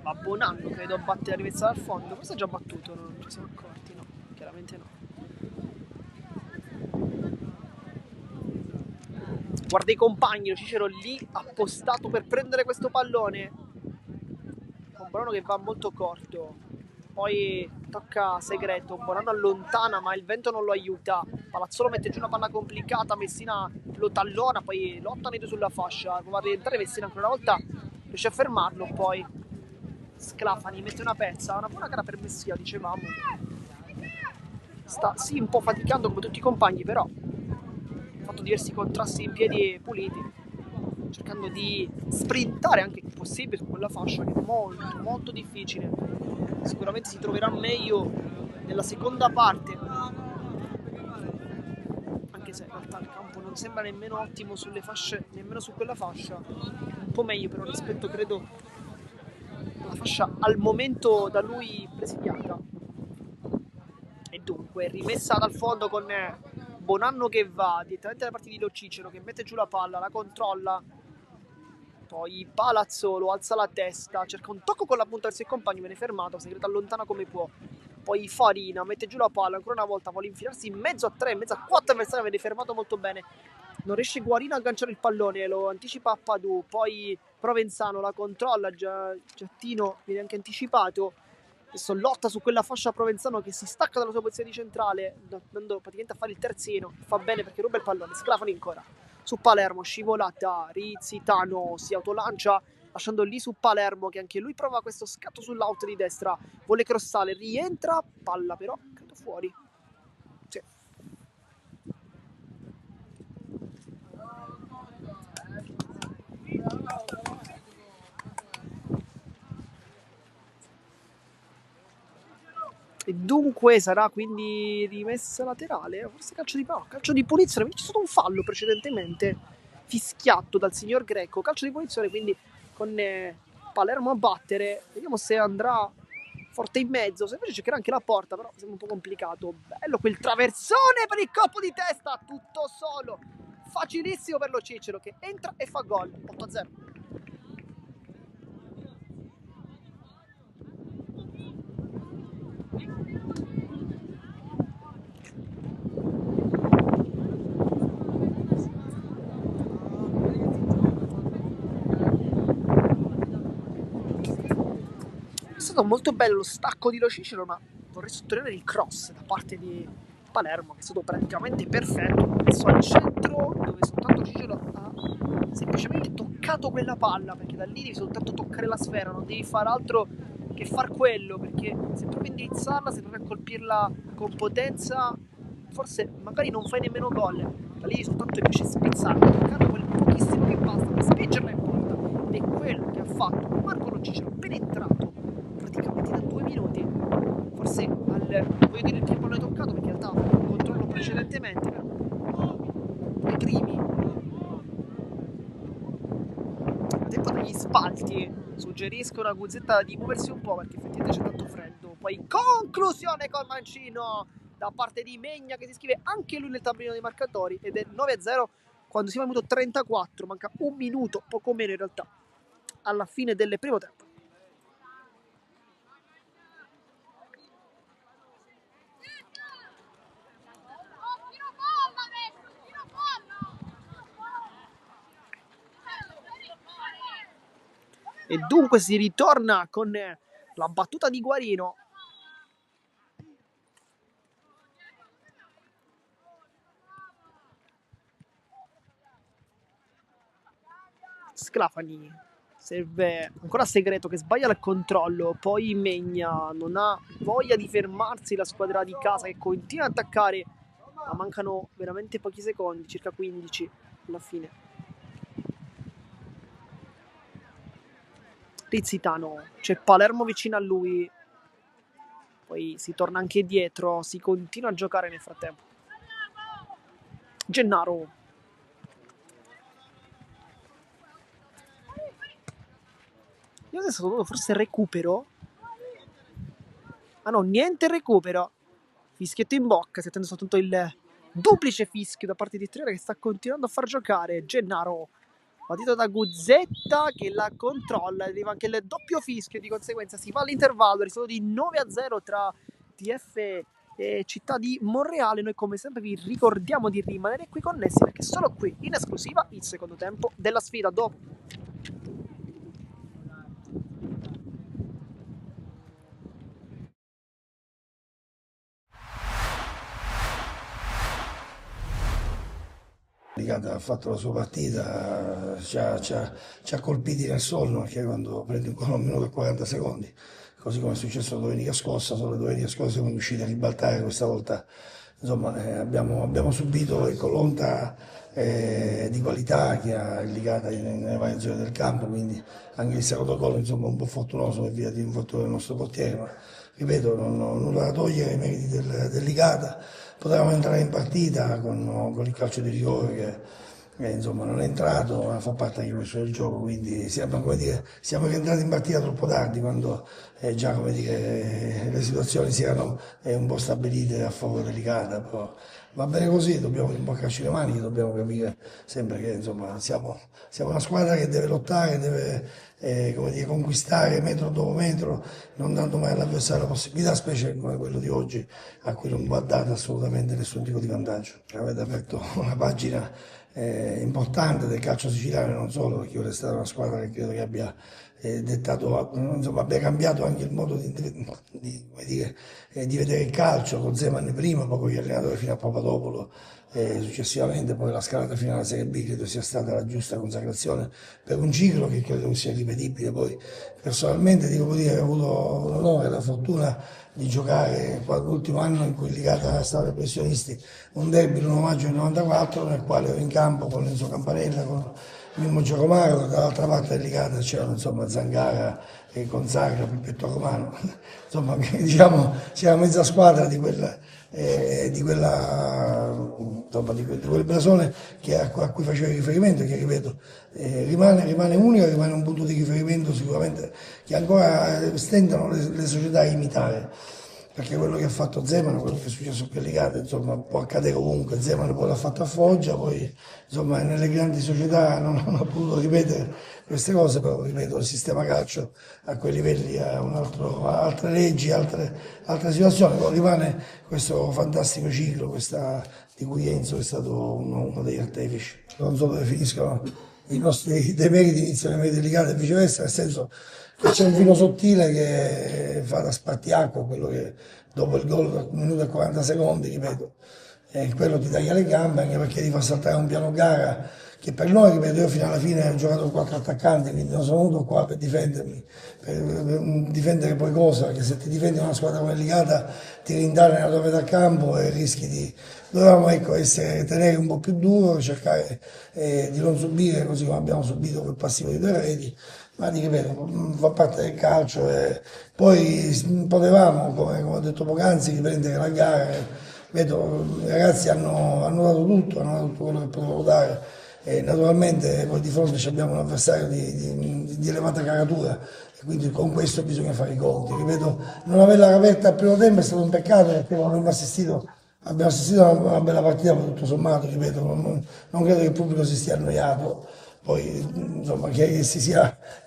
Ma Bonanno credo batte la rimessa dal fondo, forse ha già battuto, non ci siamo accorti, no, chiaramente no. Guarda i compagni, Lo Cicero lì appostato per prendere questo pallone. Un Bonanno che va molto corto. Poi tocca Segreto, Bonanno allontana ma il vento non lo aiuta. Palazzolo mette giù una palla complicata, Messina lo tallona, poi lottano i due sulla fascia. Prova a rientrare Messina ancora una volta, riesce a fermarlo, poi Sclafani mette una pezza, una buona gara per Messina, dicevamo. Sta sì un po' faticando come tutti i compagni, però ha fatto diversi contrasti in piedi puliti, cercando di sprintare anche il possibile su quella fascia che è molto molto difficile. Sicuramente si troverà meglio nella seconda parte, anche se in realtà il campo non sembra nemmeno ottimo sulle fasce, nemmeno su quella fascia, un po' meglio però rispetto credo alla fascia al momento da lui presidiata. E dunque rimessa dal fondo con Bonanno che va direttamente alla parte di Lo Cicero che mette giù la palla, la controlla, poi Palazzolo alza la testa, cerca un tocco con la punta del suo compagno, viene fermato, Segreto allontana come può, poi Farina mette giù la palla, ancora una volta vuole infilarsi in mezzo a 3, in mezzo a 4 avversari, viene fermato molto bene, non riesce Guarino a agganciare il pallone, lo anticipa a Padù, poi Provenzano la controlla, Giattino viene anche anticipato. Adesso lotta su quella fascia Provenzano che si stacca dalla sua posizione di centrale, andando praticamente a fare il terzino. Fa bene perché ruba il pallone. Sclafani ancora su Palermo, scivolata, Rizzi, Tano si autolancia, lasciando lì su Palermo, che anche lui prova questo scatto sull'out di destra, vuole crossare, rientra, palla però credo fuori. Sì. E dunque sarà quindi rimessa laterale, forse calcio di punizione, c'è stato un fallo precedentemente fischiato dal signor Greco, calcio di punizione, quindi con Palermo a battere, vediamo se andrà forte in mezzo, se invece cercherà anche la porta, però sembra un po' complicato. Bello quel traversone per il colpo di testa, tutto solo, facilissimo per lo Cicero che entra e fa gol, 8-0. È stato molto bello lo stacco di Lo Cicero, ma vorrei sottolineare il cross da parte di Palermo, che è stato praticamente perfetto, messo al centro, dove soltanto Cicero ha semplicemente toccato quella palla, perché da lì devi soltanto toccare la sfera, non devi fare altro che far quello, perché se provi a indirizzarla, se provi a colpirla con potenza, forse magari non fai nemmeno gol. Da lì soltanto invece spizzarla, toccare quel pochissimo che basta per spingerla in porta. Ed è quello che ha fatto Marco Lo Cicero, penetrato praticamente da 2 minuti. Forse voglio dire il tempo l'hai toccato, perché in realtà avevo un controllo precedentemente, però i primi a tempo degli spalti suggeriscono a Guzzetta di muoversi un po', perché effettivamente c'è tanto freddo. Poi conclusione col mancino da parte di Megna, che si iscrive anche lui nel tabellino dei marcatori, ed è 9-0 quando siamo al minuto 34, manca un minuto, poco meno in realtà, alla fine del primo tempo. E dunque si ritorna con la battuta di Guarino. Sclafani serve ancora Segreto che sbaglia il controllo, poi Megna non ha voglia di fermarsi, la squadra di casa che continua ad attaccare, ma mancano veramente pochi secondi, circa 15 alla fine. Rizzitano, c'è Palermo vicino a lui, poi si torna anche dietro, si continua a giocare nel frattempo. Gennaro, io adesso ho dovuto forse recupero. Ah no, niente recupero. Fischietto in bocca, si attende soltanto il duplice fischio da parte di Triera, che sta continuando a far giocare. Gennaro, battuto da Guzzetta che la controlla, arriva anche il doppio fischio, di conseguenza si va all'intervallo, risultato di 9-0 tra TF e Città di Monreale. Noi come sempre vi ricordiamo di rimanere qui connessi, perché solo qui in esclusiva il secondo tempo della sfida. Dopo Ligata ha fatto la sua partita, ci ha colpiti nel sonno, perché quando prendi un gol a 1 minuto e 40 secondi, così come è successo domenica scorsa, solo domenica scorsa siamo riusciti a ribaltare, questa volta insomma, abbiamo subito l'onta di qualità che ha Ligata nelle varie zone del campo, quindi anche il secondo gol insomma, un po' fortunoso per via di un infortunio del nostro portiere, ma ripeto, non ho nulla da togliere ai meriti del Ligata. Potevamo entrare in partita con il calcio di rigore che insomma non è entrato, ma fa parte anche questo del gioco, quindi siamo rientrati in partita troppo tardi, quando già come dire, le situazioni si erano un po' stabilite a favore delicata, però va bene così, dobbiamo rimboccarci le maniche, dobbiamo capire sempre che insomma, siamo una squadra che deve lottare, deve come dire, conquistare metro dopo metro, non dando mai all'avversario la possibilità, specie come quello di oggi, a cui non va dato assolutamente nessun tipo di vantaggio. Avete aperto una pagina importante del calcio siciliano, non solo, perché ora è stata una squadra che credo che abbia dettato, insomma, abbia cambiato anche il modo di vedere il calcio, con Zeman prima, poi con gli allenatori fino a Papadopoulos Papadopoulos e successivamente poi la scalata finale alla Serie B credo sia stata la giusta consacrazione per un ciclo che credo sia ripetibile. Poi personalmente devo dire che ho avuto l'onore e la fortuna di giocare l'ultimo anno in cui Ligata stava ai professionisti un derby l'1 maggio del 94 nel quale ero in campo con Enzo Campanella, con Mimmo Giacomaro, dall'altra parte del Ligata c'erano insomma Zangara e Gonzaga, Pippetto Romano, insomma diciamo c'era mezza squadra di quel blasone a cui facevo riferimento e che ripeto rimane unica, rimane un punto di riferimento sicuramente che ancora stendono le società a imitare, perché quello che ha fatto Zeman, quello che è successo qui a Legate, insomma può accadere ovunque. Zeman poi l'ha fatto a Foggia, poi insomma nelle grandi società non ha potuto ripetere queste cose, però ripeto il sistema calcio a quei livelli ha altre leggi, altre situazioni, poi rimane questo fantastico ciclo di cui Enzo è stato uno degli artefici. Non so dove finiscono i nostri demeriti, iniziano i meriti delicati e viceversa, nel senso che c'è un filo sottile che fa da spartiacque, quello che dopo il gol da 1 minuto e 40 secondi, ripeto, quello ti taglia le gambe anche perché ti fa saltare un piano gara che per noi, ripeto, io fino alla fine ho giocato con 4 attaccanti, quindi non sono venuto qua per difendermi, per difendere poi cosa, perché se ti difendi una squadra come Ligata ti rintanano nella tua metà campo e rischi di... Dovevamo ecco, tenere un po' più duro, cercare di non subire così come abbiamo subito quel passivo di 2 reti, ma ti ripeto, fa parte del calcio e poi potevamo, come ho detto poc'anzi, riprendere la gara. Vedo, i ragazzi hanno dato tutto quello che potevano dare e naturalmente poi di fronte abbiamo un avversario di elevata caratura e quindi con questo bisogna fare i conti. Ripeto, non averla aperta al primo tempo è stato un peccato perché abbiamo assistito a una bella partita, ma tutto sommato, ripeto, non credo che il pubblico si stia annoiato. Poi, insomma, che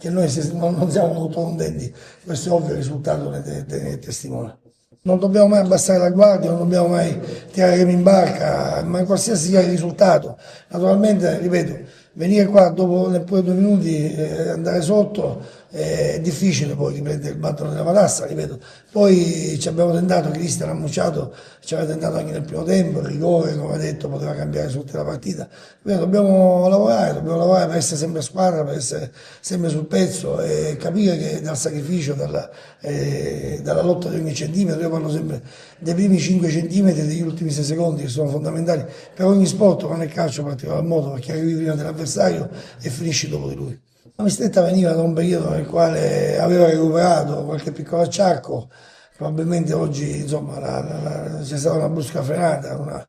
noi non siamo molto contenti, questo è ovvio, il risultato ne testimona. Non dobbiamo mai abbassare la guardia, non dobbiamo mai tirare remi in barca, ma qualsiasi sia il risultato. Naturalmente, ripeto, venire qua dopo neppure 2 minuti e andare sotto è difficile poi riprendere il battone della matassa, ripeto. Poi ci abbiamo tentato, Cristian ha mucciato, ci aveva tentato anche nel primo tempo, il rigore, come ha detto, poteva cambiare tutta la partita. Ripeto, dobbiamo lavorare per essere sempre squadra, per essere sempre sul pezzo e capire che dal sacrificio, dalla lotta di ogni centimetro, io parlo sempre dei primi 5 centimetri e degli ultimi 6 secondi che sono fondamentali per ogni sport, ma nel calcio in particolar modo, perché arrivi prima dell'avversario e finisci dopo di lui. La Mistetta veniva da un periodo nel quale aveva recuperato qualche piccolo acciacco, probabilmente oggi insomma, c'è stata una brusca frenata.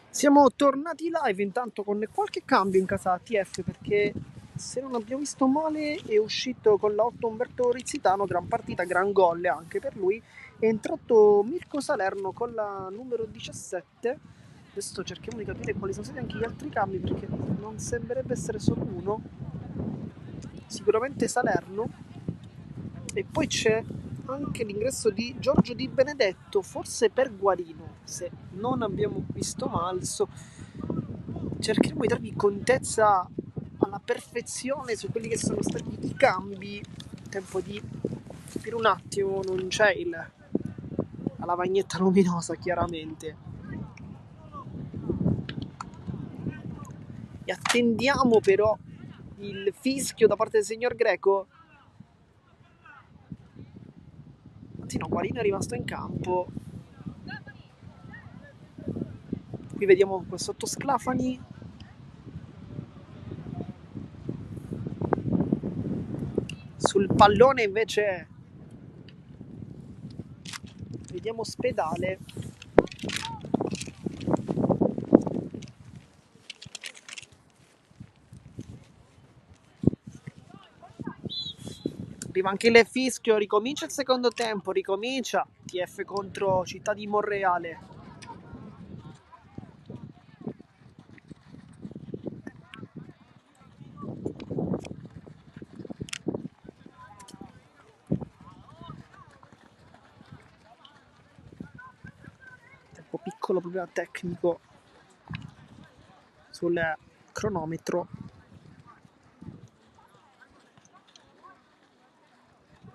Siamo tornati live intanto con qualche cambio in casa TF perché se non abbiamo visto male è uscito con la 8 Umberto Rizzitano, gran partita, gran gol anche per lui, è entrato Mirko Salerno con la numero 17. Adesso cerchiamo di capire quali sono stati anche gli altri cambi perché non sembrerebbe essere solo uno, sicuramente Salerno, e poi c'è anche l'ingresso di Giorgio Di Benedetto, forse per Guarino, se non abbiamo visto male. Cercheremo di darvi contezza alla perfezione su quelli che sono stati i cambi. Tempo di capire un attimo, non c'è la lavagnetta luminosa chiaramente. E attendiamo però il fischio da parte del signor Greco. Anzi no, Guarino è rimasto in campo. Qui vediamo qua sotto Sclafani. Sul pallone invece vediamo Spedale. Arriva anche il fischio, ricomincia il secondo tempo, ricomincia TF contro Città di Monreale. Tempo piccolo, problema tecnico sul cronometro.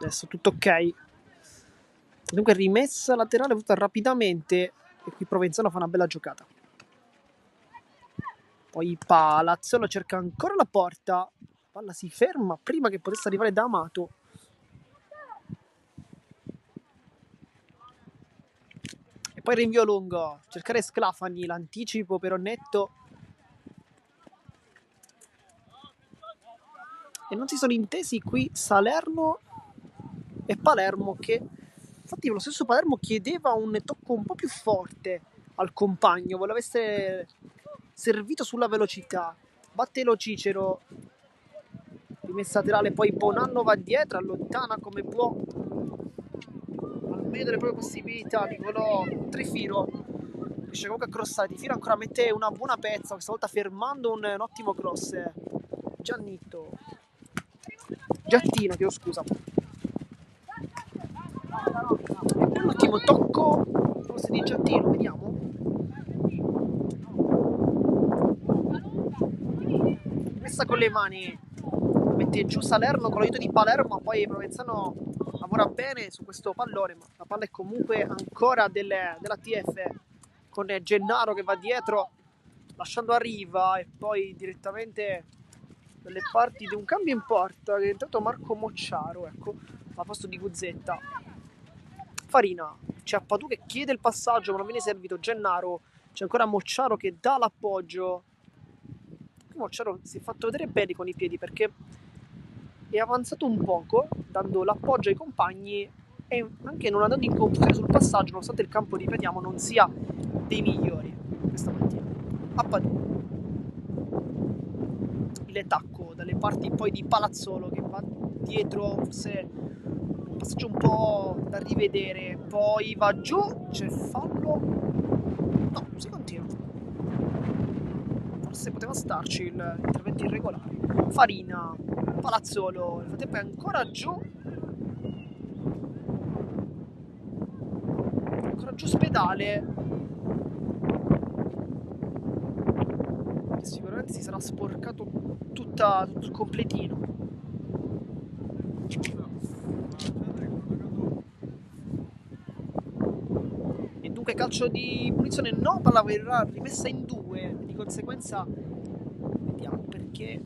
Adesso tutto ok. Dunque rimessa laterale avuta rapidamente e qui Provenzano fa una bella giocata. Poi Palazzolo cerca ancora la porta, palla si ferma prima che potesse arrivare da Amato. E poi rinvio lungo, cercare Sclafani, l'anticipo però netto. E non si sono intesi qui Salerno e Palermo, che infatti lo stesso Palermo chiedeva un tocco un po' più forte al compagno, voleva essere servito sulla velocità. Batte lo Cicero, rimessa laterale, poi Bonanno va dietro, allontana come può al meglio delle proprie possibilità. Nicolò Trifiro riesce comunque a crossare, Trifiro ancora mette una buona pezza, questa volta fermando un ottimo cross. Giattino, chiedo scusa. E poi l'ultimo tocco forse di Giattino, vediamo. Messa con le mani, mette giù Salerno con l'aiuto di Palermo, poi Provenzano lavora bene su questo pallone, ma la palla è comunque ancora della TF, con Gennaro che va dietro lasciando a riva, e poi direttamente dalle parti di un cambio in porta che è entrato Marco Mocciaro, ecco, al posto di Guzzetta. Farina, c'è Appadù che chiede il passaggio ma non viene servito. Gennaro, c'è ancora Mocciaro che dà l'appoggio. Mocciaro si è fatto vedere bene con i piedi perché è avanzato un poco dando l'appoggio ai compagni e anche non andando in confusione sul passaggio, nonostante il campo, ripetiamo, non sia dei migliori questa mattina. Appadù, il tacco dalle parti poi di Palazzolo che va dietro, forse un passaggio un po' da rivedere, poi va giù, c'è fallo, no, si continua, forse poteva starci l'intervento irregolare. Farina, Palazzolo, nel frattempo è ancora giù Spedale, che sicuramente si sarà sporcato tutto il completino. E dunque calcio di punizione, no, palla verrà rimessa in due, di conseguenza vediamo perché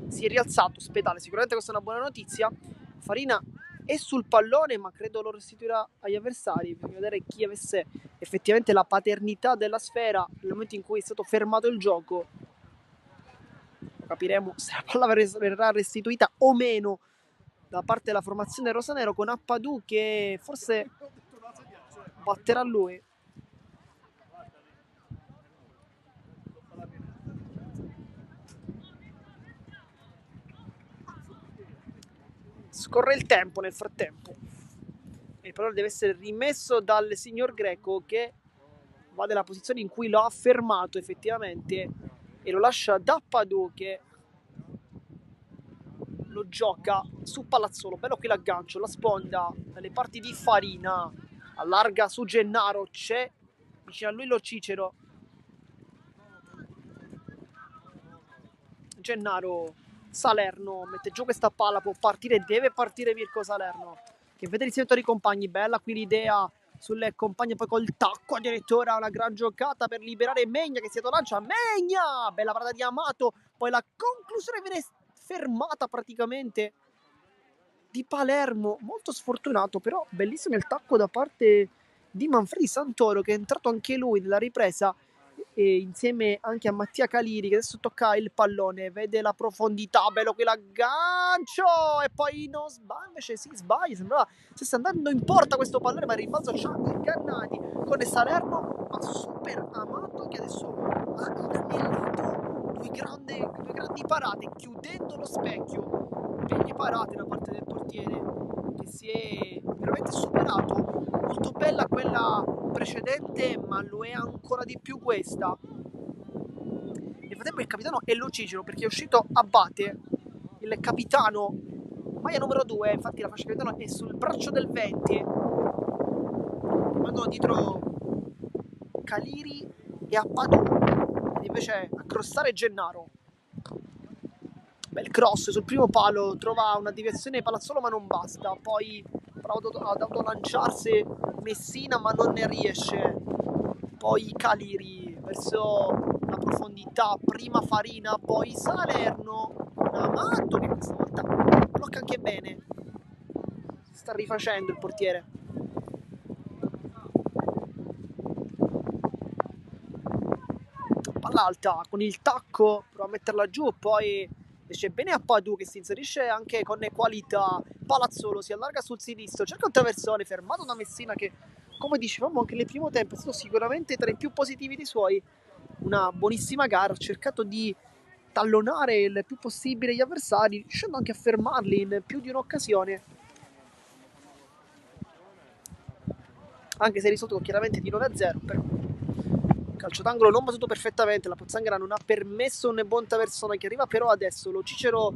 si è rialzato Spedale, sicuramente questa è una buona notizia. Farina è sul pallone, ma credo lo restituirà agli avversari. Bisogna vedere chi avesse effettivamente la paternità della sfera nel momento in cui è stato fermato il gioco. Lo capiremo se la palla verrà restituita o meno da parte della formazione rosanero, con Appadù che forse batterà lui. Scorre il tempo nel frattempo. Il pallone deve essere rimesso dal signor Greco, che va nella posizione in cui lo ha fermato effettivamente e lo lascia da Padù, che lo gioca su Palazzolo. Bello qui l'aggancio, la sponda dalle parti di Farina, allarga su Gennaro, c'è vicino a lui lo Cicero. Gennaro, Salerno mette giù questa palla, può partire, deve partire Mirko Salerno, che vede l'inserimento dei compagni. Bella qui l'idea sulle compagne, poi col tacco addirittura una gran giocata per liberare Megna, che si lancia. Megna, bella parata di Amato, poi la conclusione viene fermata praticamente di Palermo, molto sfortunato, però bellissimo il tacco da parte di Manfredi Santoro, che è entrato anche lui nella ripresa, e insieme anche a Mattia Caliri, che adesso tocca il pallone, vede la profondità, bello quell'aggancio, e poi non sbaglia, invece si sbaglia, sembrava stesse andando in porta questo pallone, ma il rimbalzo ci ha ingannati con Salerno, ma super Amato, che adesso ha inanellito due grandi parate, chiudendo lo specchio. Belle parate da parte del portiere, che si è veramente superato. Molto bella quella precedente, ma lo è ancora di più questa. Nel frattempo il capitano è lo Cicero, perché è uscito Abate, il capitano, maglia numero 2, infatti la fascia capitano è sul braccio del 20. Rimangono dietro Caliri e Appadù, ed invece a crossare Gennaro. Bel cross sul primo palo, trova una deviazione Palazzolo ma non basta, poi prova ad autolanciarsi Messina ma non ne riesce. Poi Caliri verso la profondità, prima Farina, poi Salerno con Amato che questa volta blocca anche bene. Si sta rifacendo il portiere. Palla alta con il tacco, prova a metterla giù, poi esce bene a Padù che si inserisce anche con qualità. Palazzolo si allarga sul sinistro, cerca un traversone fermato da Messina che, come dicevamo anche nel primo tempo, è stato sicuramente tra i più positivi dei suoi. Una buonissima gara, ha cercato di tallonare il più possibile gli avversari, riuscendo anche a fermarli in più di un'occasione. Anche se è risolto chiaramente di 9-0, però calcio d'angolo non battuto perfettamente, la Pozzanghera non ha permesso un buon traversone che arriva però adesso, lo Cicero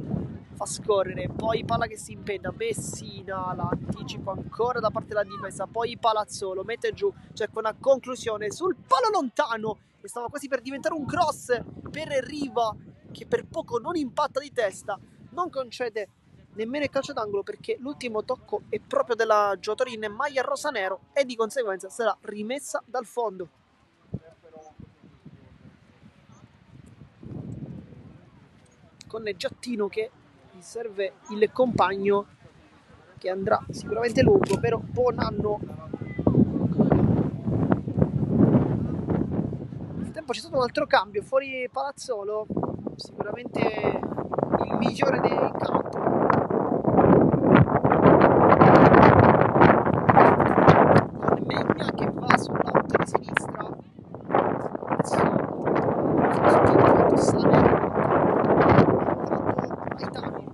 fa scorrere, poi palla che si impenna, Messina l'anticipo ancora da parte della difesa, poi Palazzolo mette giù, cerca una conclusione sul palo lontano e stava quasi per diventare un cross per Riva che per poco non impatta di testa, non concede nemmeno il calcio d'angolo perché l'ultimo tocco è proprio della giocatore in maglia rosa-nero e di conseguenza sarà rimessa dal fondo. Con Giattino che gli serve il compagno che andrà sicuramente lungo, però buon anno. Nel tempo c'è stato un altro cambio fuori Palazzolo, sicuramente il migliore dei campo. Con Megna che va sull'auto di sinistra, adesso Salerno, Aitani,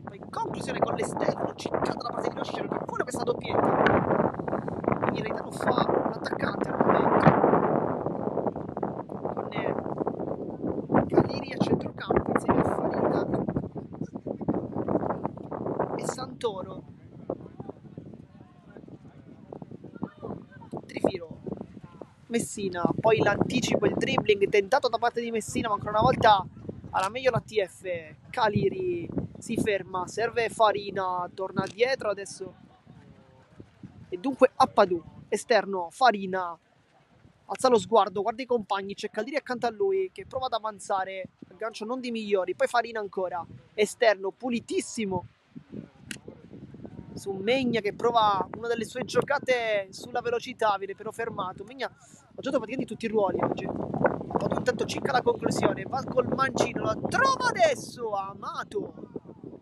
poi conclusione con l'esterno, ciccata da parte di Locicero che pure questa doppietta, quindi Aitano fa un attaccante al momento, con Caliri a centrocampo insieme a Farina e Santoro. Trifiro, Messina, poi l'anticipo, il dribbling tentato da parte di Messina, ma ancora una volta alla meglio la TF. Caliri si ferma, serve Farina, torna dietro adesso e dunque a Padù, esterno, Farina alza lo sguardo, guarda i compagni, c'è Caliri accanto a lui che prova ad avanzare, aggancio non di migliori, poi Farina ancora, esterno, pulitissimo su Megna che prova una delle sue giocate sulla velocità, viene però fermato. Megna ha giocato praticamente tutti i ruoli oggi. Poi intanto cicca la conclusione, va col mancino, la trova adesso Amato,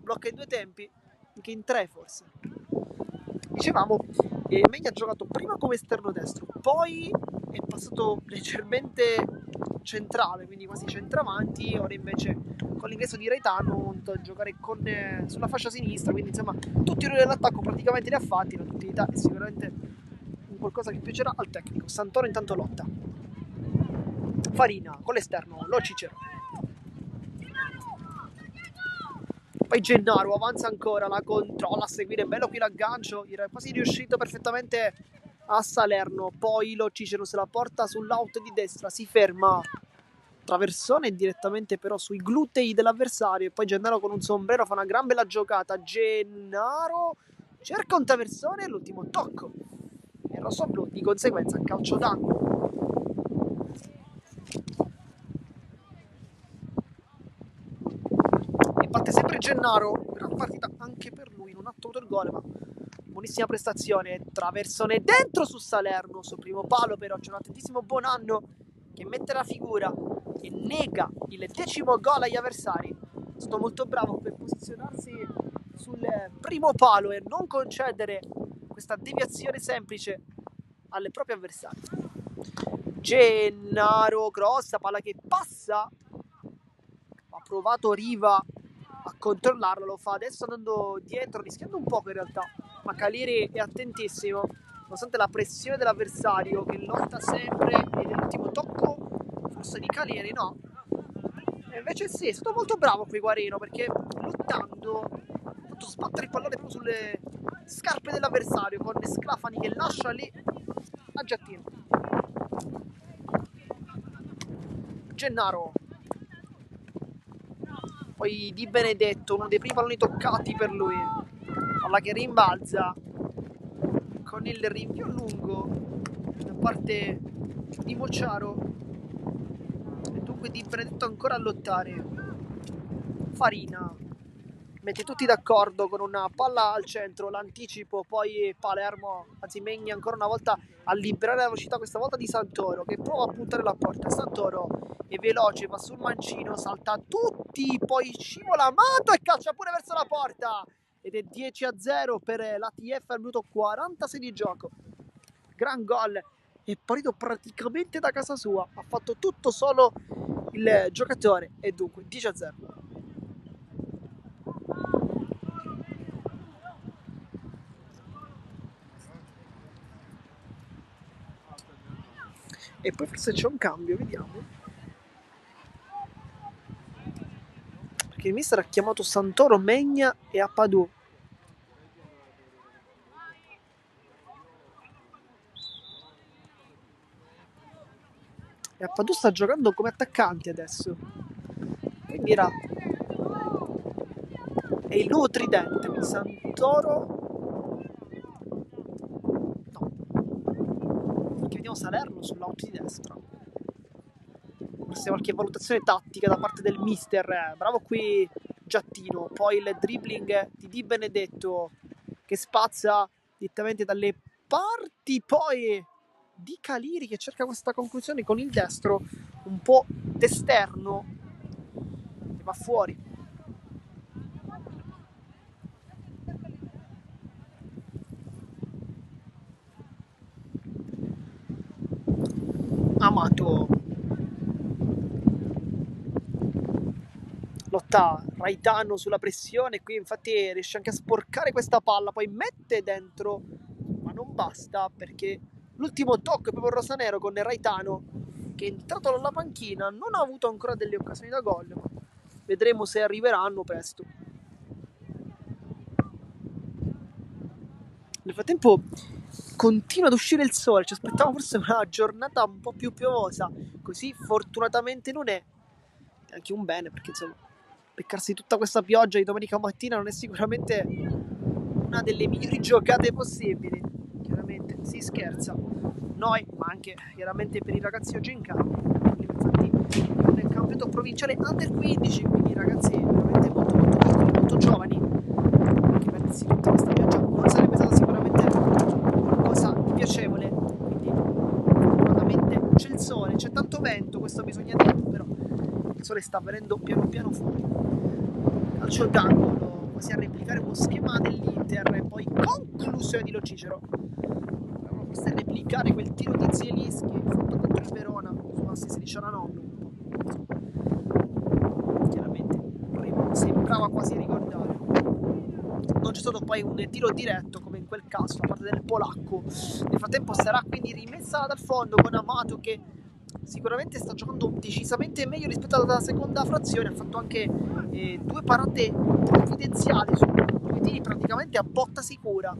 blocca in due tempi, anche in tre forse. Dicevamo, Megna ha giocato prima come esterno destro, poi è passato leggermente centrale, quindi quasi centravanti, ora invece con l'ingresso di Reitano a giocare sulla fascia sinistra, quindi insomma tutti i ruoli dell'attacco praticamente li ha fatti, la duttilità è sicuramente un qualcosa che piacerà al tecnico. Santoro intanto lotta, Farina con l'esterno, lo Cicero, poi Gennaro avanza ancora, la controlla, a seguire bello qui l'aggancio, era quasi riuscito perfettamente a Salerno, poi lo Cicero se la porta sull'auto di destra, si ferma, traversone direttamente però sui glutei dell'avversario e poi Gennaro con un sombrero fa una gran bella giocata. Gennaro cerca un traversone e l'ultimo tocco e rosso-blu, di conseguenza calcio d'angolo. E batte sempre Gennaro, gran partita anche per lui, non ha avuto il gol ma buonissima prestazione. Traversone dentro su Salerno, sul primo palo però c'è un attentissimo Bonanno che mette la figura e nega il 10° gol agli avversari. È stato molto bravo per posizionarsi sul primo palo e non concedere questa deviazione semplice alle proprie avversarie. Gennaro, grossa palla che passa, ha provato Riva a controllarlo, lo fa adesso andando dietro, rischiando un poco in realtà, ma Caliri è attentissimo nonostante la pressione dell'avversario che lotta sempre ed è l'ultimo tocco forse di Caliri, no? E invece sì, è stato molto bravo qui Guarino perché lottando ha fatto sbattere il pallone proprio sulle scarpe dell'avversario con Sclafani che lascia lì a Giattino. Gennaro, poi Di Benedetto, uno dei primi palloni toccati per lui, palla che rimbalza con il rinvio lungo da parte di Mociaro, e dunque Di Benedetto ancora a lottare. Farina mette tutti d'accordo con una palla al centro, l'anticipo, poi Palermo, anzi Megni ancora una volta a liberare la velocità, questa volta di Santoro, che prova a puntare la porta. Santoro è veloce, va sul mancino, salta tutti, poi scivola Amato e calcia pure verso la porta, ed è 10-0 per l'ATF al minuto 46 di gioco. Gran gol, è partito praticamente da casa sua, ha fatto tutto solo il giocatore, e dunque 10-0. E poi forse c'è un cambio, vediamo. Perché il mister ha chiamato Santoro, Megna e Appadù. E Appadù sta giocando come attaccante adesso. Quindi è il nuovo tridente, quindi Santoro. No. Perché vediamo Salerno sull'out di destra. Forse qualche valutazione tattica da parte del mister. Bravo qui Giattino. Poi il dribbling di Di Benedetto che spazza direttamente dalle parti. Poi Di Caliri che cerca questa conclusione con il destro un po' d'esterno e va fuori. Amato lotta Raitano sulla pressione, qui infatti riesce anche a sporcare questa palla, poi mette dentro, ma non basta, perché l'ultimo tocco è proprio Rosanero con Raitano che è entrato dalla panchina, non ha avuto ancora delle occasioni da gol, ma vedremo se arriveranno presto. Nel frattempo continua ad uscire il sole, ci aspettavamo forse una giornata un po' più piovosa, così fortunatamente non è, anche un bene, perché insomma beccarsi tutta questa pioggia di domenica mattina non è sicuramente una delle migliori giocate possibili. Chiaramente si scherza, noi, ma anche chiaramente per i ragazzi oggi in campo. Infatti nel campionato provinciale Under 15, quindi ragazzi veramente molto molto piccoli, molto giovani, che perdersi tutta questa pioggia non sarebbe stata sicuramente qualcosa di piacevole. Quindi fortunatamente c'è il sole, c'è tanto vento, questo bisogna dirlo, però il sole sta venendo piano piano fuori. Calcio d'angolo, quasi a replicare uno schema dell'Inter, e poi conclusione di Lo Cicero. Dovevano forse replicare quel tiro di Zielinski fatto contro il Verona su assist di Cialanoglu. Chiaramente sembrava quasi ricordare. Non c'è stato poi un tiro diretto come in quel caso da parte del polacco. Nel frattempo sarà quindi rimessa dal fondo con Amato, che sicuramente sta giocando decisamente meglio rispetto alla seconda frazione. Ha fatto anche due parate provvidenziali su due tiri praticamente a botta sicura.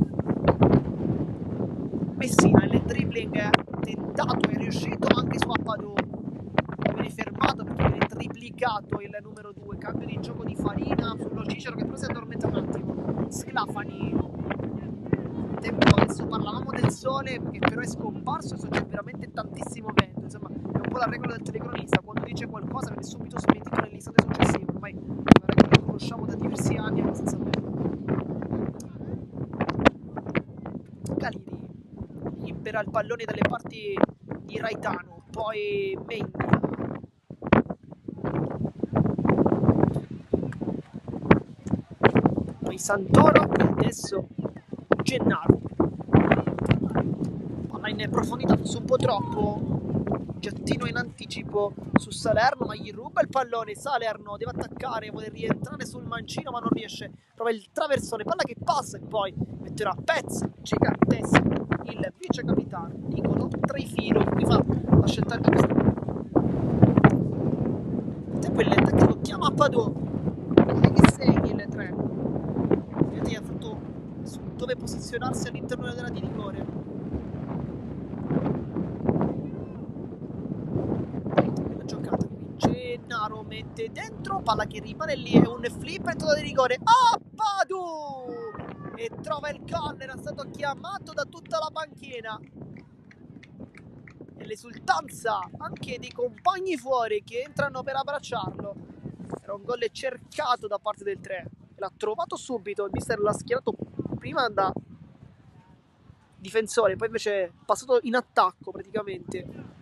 Messina nel dribbling tentato e riuscito anche su Appadù, viene fermato perché viene triplicato il numero 2. Cambio di gioco di Farina sullo Cicero, che però si addormenta un attimo. Sclafani. Tempo, adesso parlavamo del sole che però è scomparso, adesso c'è veramente tantissimo vento. Insomma, è un po' la regola del telecronista: quando dice qualcosa viene subito smentito nell'istante successivo. Ormai è una regola che conosciamo da diversi anni, abbastanza bene. Caliri libera il pallone dalle parti di Raitano, poi Megni. Poi Santoro e adesso Gennaro. Palla in profondità, forse un po' troppo. Giattino in anticipo su Salerno, ma gli ruba il pallone. Salerno deve attaccare, vuole rientrare sul mancino ma non riesce. Prova il traversone, palla che passa e poi metterà pezzi giganteschi il vice capitano Nicolo Treifilo, qui fa la scelta giusta. Nel tempo il tecnico chiama Appadù, che segni il 3. Quindi ha fatto su dove posizionarsi all'interno dell'area di rigore. La giocata qui, Gennaro mette dentro, palla che rimane lì, è un flip e tutta di rigore. Appadù e trova il gol. Era stato chiamato da tutta la panchina e l'esultanza anche dei compagni fuori che entrano per abbracciarlo. Era un gol cercato da parte del 3, l'ha trovato subito. Il mister l'ha schierato prima da difensore, poi invece è passato in attacco praticamente.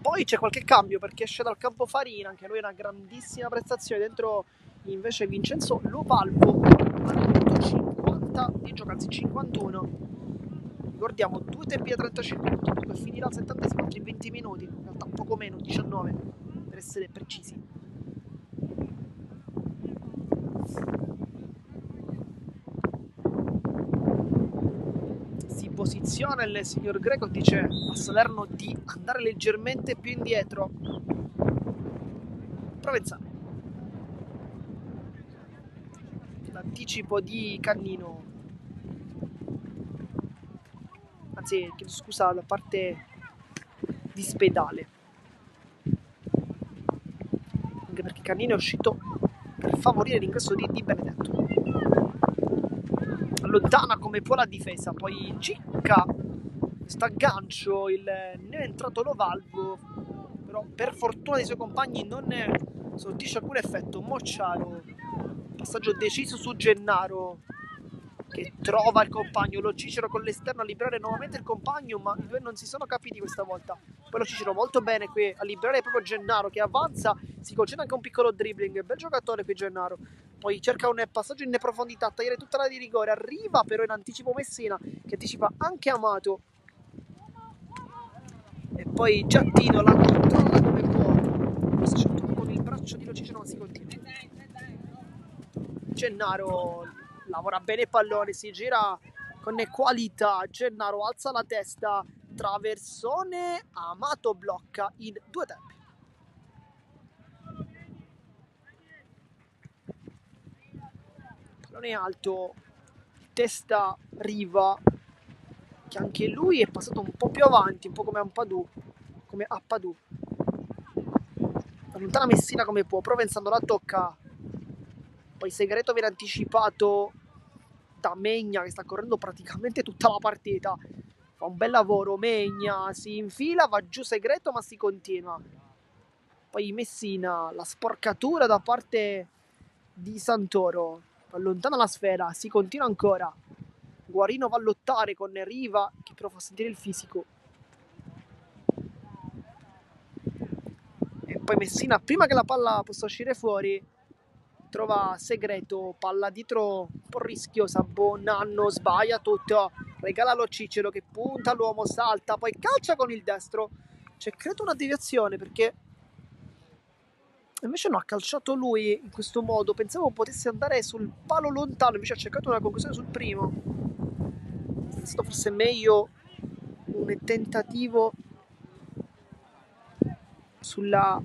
Poi c'è qualche cambio perché esce dal campo Farina, anche lui è una grandissima prestazione. Dentro invece Vincenzo Lovalvo al minuto 50 di gioco, anzi 51. Ricordiamo, 2 tempi da 35 minuti, dunque finirà al 70esimo, altri 20 minuti, in realtà poco meno, 19 per essere precisi. Si posiziona il signor Greco, dice a Salerno di andare leggermente più indietro. Provenzano, l'anticipo di Cannino, anzi chiedo scusa da parte di Spedale, anche perché Cannino è uscito per favorire l'ingresso di Benedetto. Allontana come può la difesa, poi cicca questo aggancio, ne è entrato Lovalvo, però per fortuna dei suoi compagni non ne sortisce alcun effetto. Mocciaro, passaggio deciso su Gennaro che trova il compagno, Lo Cicero con l'esterno a liberare nuovamente il compagno, ma i due non si sono capiti questa volta. Poi Lo Cicero molto bene qui a liberare proprio Gennaro che avanza, si concede anche un piccolo dribbling, bel giocatore qui Gennaro. Poi cerca un passaggio in profondità, tagliare tutta la di rigore, arriva però in anticipo Messina che anticipa anche Amato. E poi Giattino la controlla come può, questo certo con il braccio di Lo Cicero ma si continua. Gennaro lavora bene il pallone, si gira con qualità. Gennaro alza la testa, traversone, Amato blocca in 2 tempi. Pallone alto, testa Riva, che anche lui è passato un po' più avanti, un po' come Ampadù, come Appadù. Allontana Messina come può, Provenzano la tocca. Poi Segreto viene anticipato da Megna che sta correndo praticamente tutta la partita. Fa un bel lavoro Megna, si infila, va giù Segreto ma si continua. Poi Messina, la sporcatura da parte di Santoro, allontana la sfera, si continua ancora. Guarino va a lottare con Riva che però fa sentire il fisico. E poi Messina, prima che la palla possa uscire fuori, trova Segreto, palla dietro un po' rischiosa, Bonanno sbaglia tutto, regala Lo Cicero che punta l'uomo, salta, poi calcia con il destro. C'è credo una deviazione perché invece no, ha calciato lui in questo modo, pensavo potesse andare sul palo lontano, invece ha cercato una conclusione sul primo. È stato forse meglio un tentativo sulla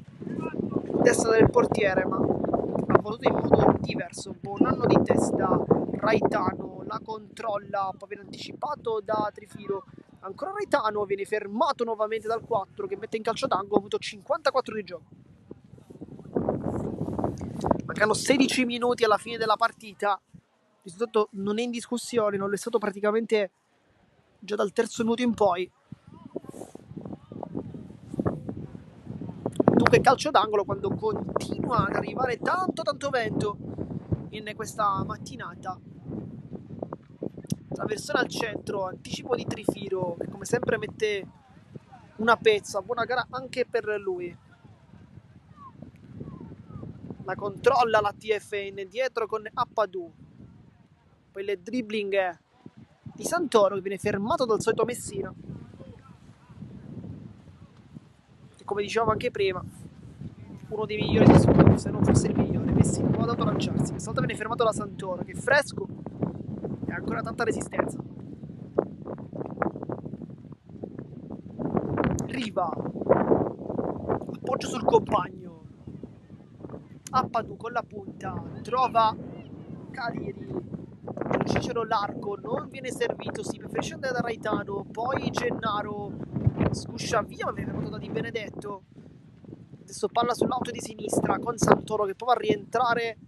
destra del portiere, ma ha voluto in modo diverso. Bonanno di testa, Raitano la controlla, poi viene anticipato da Trifilo. Ancora Raitano, viene fermato nuovamente dal 4 che mette in calcio d'angolo, ha avuto 54 di gioco. Mancano 16 minuti alla fine della partita. Il risultato non è in discussione, non è stato praticamente già dal terzo minuto in poi. Dunque calcio d'angolo quando continua ad arrivare tanto vento in questa mattinata. Traversone al centro, anticipo di Trifiro che come sempre mette una pezza, buona gara anche per lui. La controlla la TFN dietro con Appadù. Poi il dribbling di Santoro che viene fermato dal solito Messina. E come dicevamo anche prima, uno dei migliori di squadra, se non fosse il migliore. Messina non ha dato a lanciarsi. Questa volta viene fermato da Santoro che è fresco e ha ancora tanta resistenza. Riva, appoggio sul compagno. Appadù con la punta, trova Caliri, Cicero l'arco, non viene servito, si preferisce andare da Raitano, poi Gennaro sguscia via, ma viene venuto da Di Benedetto. Adesso palla sull'auto di sinistra con Santoro che poi va a rientrare,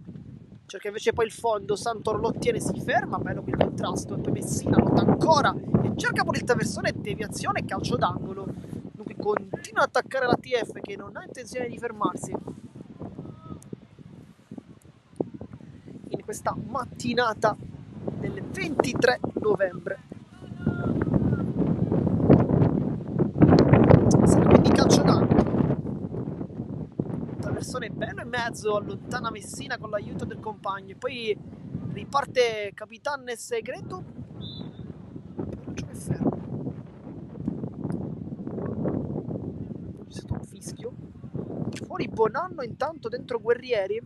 cerca invece poi il fondo, Santoro lo ottiene, si ferma, bello quel contrasto, e poi Messina lotta ancora e cerca pure il traversone, deviazione e calcio d'angolo. Dunque continua ad attaccare la TF che non ha intenzione di fermarsi in questa mattinata del 23 novembre. Quindi calcio d'angolo, traversone bello in mezzo, allontana Messina con l'aiuto del compagno e poi riparte Capitan Segreto, però è fermo, c'è stato un fischio, fuori Bonanno, intanto dentro Guerrieri,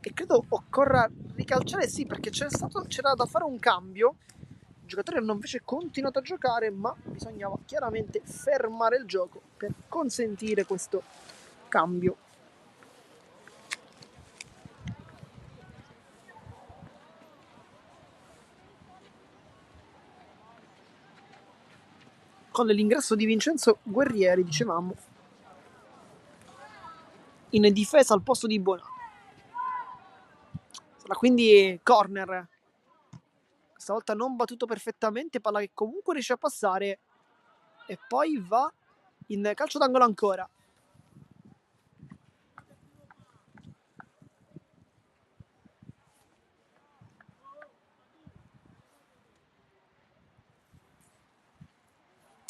e credo occorra ricalciare, sì, perché c'era da fare un cambio. I giocatori hanno invece continuato a giocare, ma bisognava chiaramente fermare il gioco per consentire questo cambio. Con l'ingresso di Vincenzo Guerrieri, dicevamo, in difesa al posto di Bonanno. Sarà quindi corner, questa volta non battuto perfettamente, palla che comunque riesce a passare e poi va in calcio d'angolo ancora.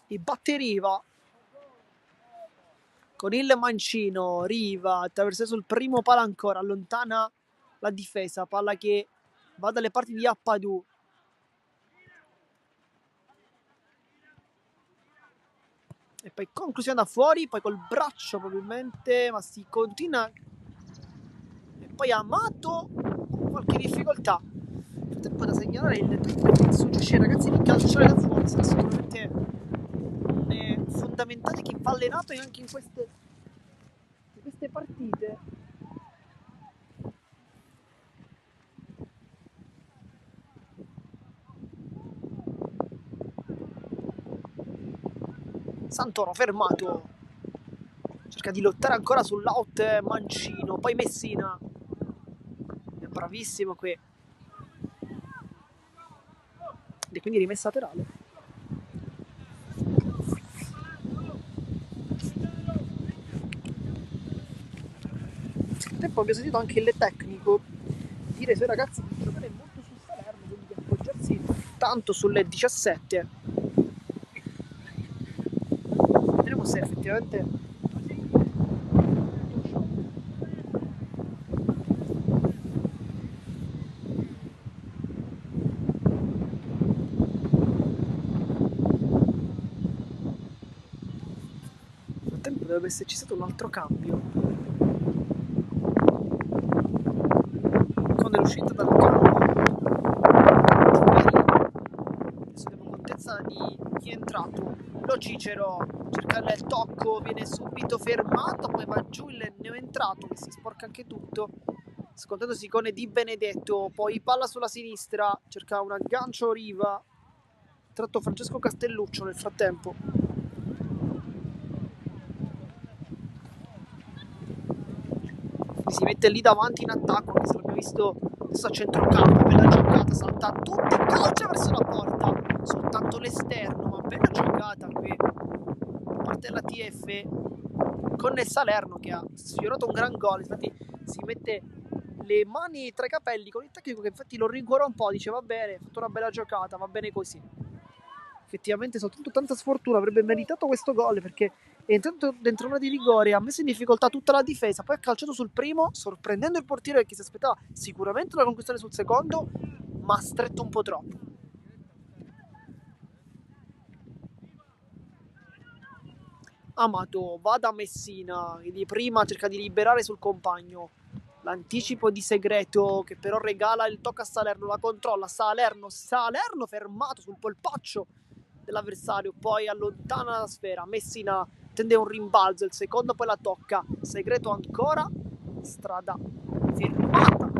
E batte Riva con il mancino, Riva attraversa sul primo palo ancora, allontana la difesa, palla che va dalle parti di Appadù. E poi conclusione da fuori, poi col braccio probabilmente, ma si continua. E poi Amato con qualche difficoltà. Nel tempo da segnalare il che suggerisce ai ragazzi di calciare da fuori, sarà sicuramente fondamentale che va allenato anche in queste partite. Santoro fermato, cerca di lottare ancora sull'out mancino, poi Messina è bravissimo qui e quindi rimessa laterale. Nel tempo abbiamo sentito anche il tecnico dire ai suoi ragazzi di giocare molto sul Salerno, quindi di appoggiarsi tanto sulle 17. Vedremo se effettivamente nel tempo dovrebbe esserci stato un altro cambio con l'uscita dal campo. Adesso abbiamo contezza di chi è entrato. Lo Cicero cerca il tocco, viene subito fermato, poi va giù il neoentrato che si sporca anche tutto, scontandosi con Di Benedetto, poi palla sulla sinistra, cerca un aggancio Riva, tratto Francesco Castelluccio nel frattempo. Si mette lì davanti in attacco, che se l'abbiamo visto adesso a centrocampo, bella giocata, salta tutti, calcia verso la porta, soltanto l'esterno, ma bella giocata qui da parte della TF con il Salerno che ha sfiorato un gran gol. Infatti si mette le mani tra i capelli con il tecnico che infatti lo rincuora un po', dice va bene, ha fatto una bella giocata, va bene così. Effettivamente soltanto tanta sfortuna, avrebbe meritato questo gol perché è entrato dentro una di rigore, ha messo in difficoltà tutta la difesa, poi ha calciato sul primo, sorprendendo il portiere che si aspettava sicuramente una conquistare sul secondo, ma ha stretto un po' troppo. Amato va da Messina, che di prima cerca di liberare sul compagno. L'anticipo di Segreto che però regala il tocco a Salerno, la controlla, Salerno fermato sul polpaccio dell'avversario, poi allontana la sfera, Messina tende un rimbalzo, il secondo poi la tocca, Segreto ancora, strada fermata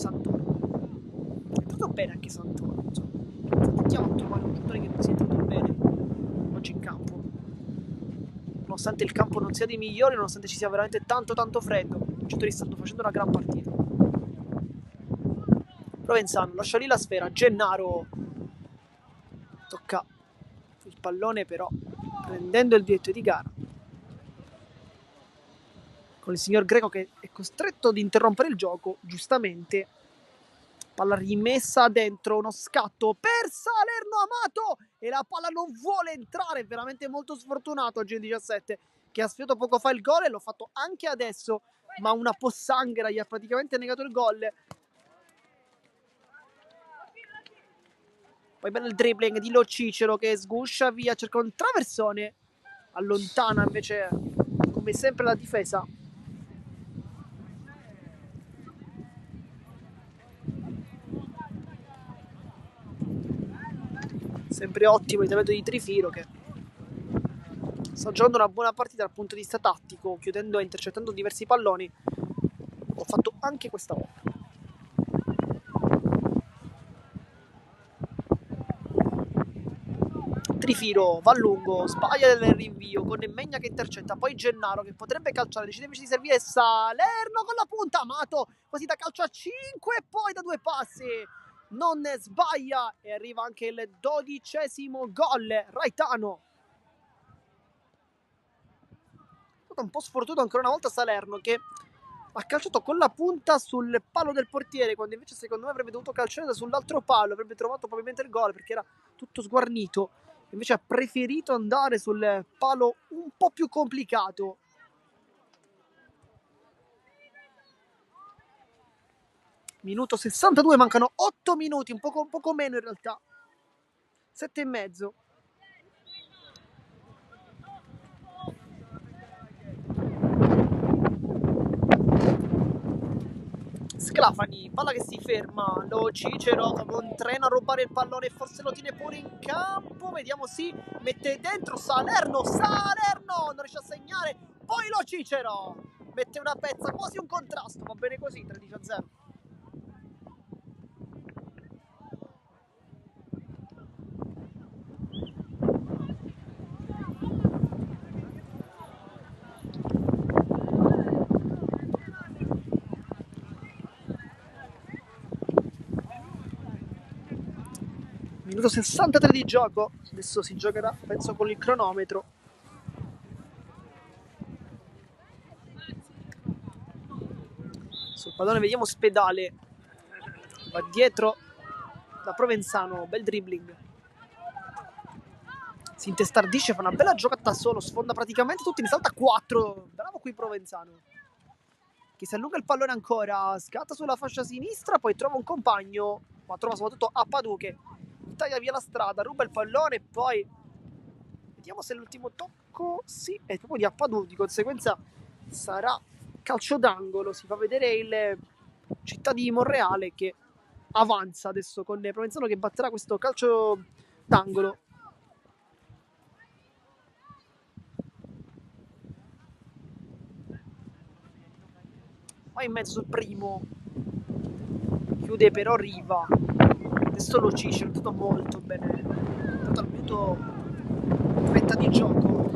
Santoro. È entrato bene anche Santoro, insomma. Fatichiamo a trovare un giocatore che non sia entrato bene oggi in campo. Nonostante il campo non sia dei migliori, nonostante ci sia veramente tanto freddo, i giocatori stanno facendo una gran partita. Provenzano lascia lì la sfera, Gennaro tocca il pallone però prendendo il diritto di gara con il signor Greco che è costretto ad interrompere il gioco, giustamente. Palla rimessa dentro, uno scatto per Salerno Amato e la palla non vuole entrare, veramente molto sfortunato oggi in 17 che ha sfidato poco fa il gol e l'ho fatto anche adesso, ma una pozzanghera gli ha praticamente negato il gol. Poi bello il dribbling di Lo Cicero che sguscia via, cerca un traversone, allontana invece come sempre la difesa. Sempre ottimo l'intervento di Trifiro che sta giocando una buona partita dal punto di vista tattico, chiudendo e intercettando diversi palloni. L'ho fatto anche questa volta. Trifiro va a lungo, sbaglia nel rinvio con Megna che intercetta, poi Gennaro che potrebbe calciare, decide invece di servire Salerno con la punta, Amato così da calcio a 5 e poi da 2 passi non sbaglia e arriva anche il 12° gol. Raitano è stato un po' sfortunato ancora una volta Salerno che ha calciato con la punta sul palo del portiere, quando invece secondo me avrebbe dovuto calciare sull'altro palo, avrebbe trovato probabilmente il gol perché era tutto sguarnito. Invece ha preferito andare sul palo un po' più complicato. Minuto 62, mancano 8 minuti, un poco meno in realtà. 7 e mezzo. Sclafani, palla che si ferma, Lo Cicero con un treno a rubare il pallone, forse lo tiene pure in campo, vediamo, sì, mette dentro Salerno, non riesce a segnare, poi Lo Cicero mette una pezza, quasi un contrasto, va bene così, 13-0. Minuto 63 di gioco, adesso si giocherà, penso, con il cronometro. Sul pallone vediamo Spedale, va dietro da Provenzano, bel dribbling. Si intestardisce, fa una bella giocata solo, sfonda praticamente tutti, ne salta 4. Bravo qui Provenzano, che si allunga il pallone ancora, scatta sulla fascia sinistra, poi trova un compagno, ma trova soprattutto Appadù che taglia via la strada, ruba il pallone e poi vediamo se è l'ultimo tocco, sì, è proprio di Appadù, di conseguenza sarà calcio d'angolo. Si fa vedere il Città di Monreale che avanza adesso con Provenzano che batterà questo calcio d'angolo. Va in mezzo sul primo, chiude però Riva, adesso Lo Cicero, è tutto molto bene, è stato al minuto 30 di gioco,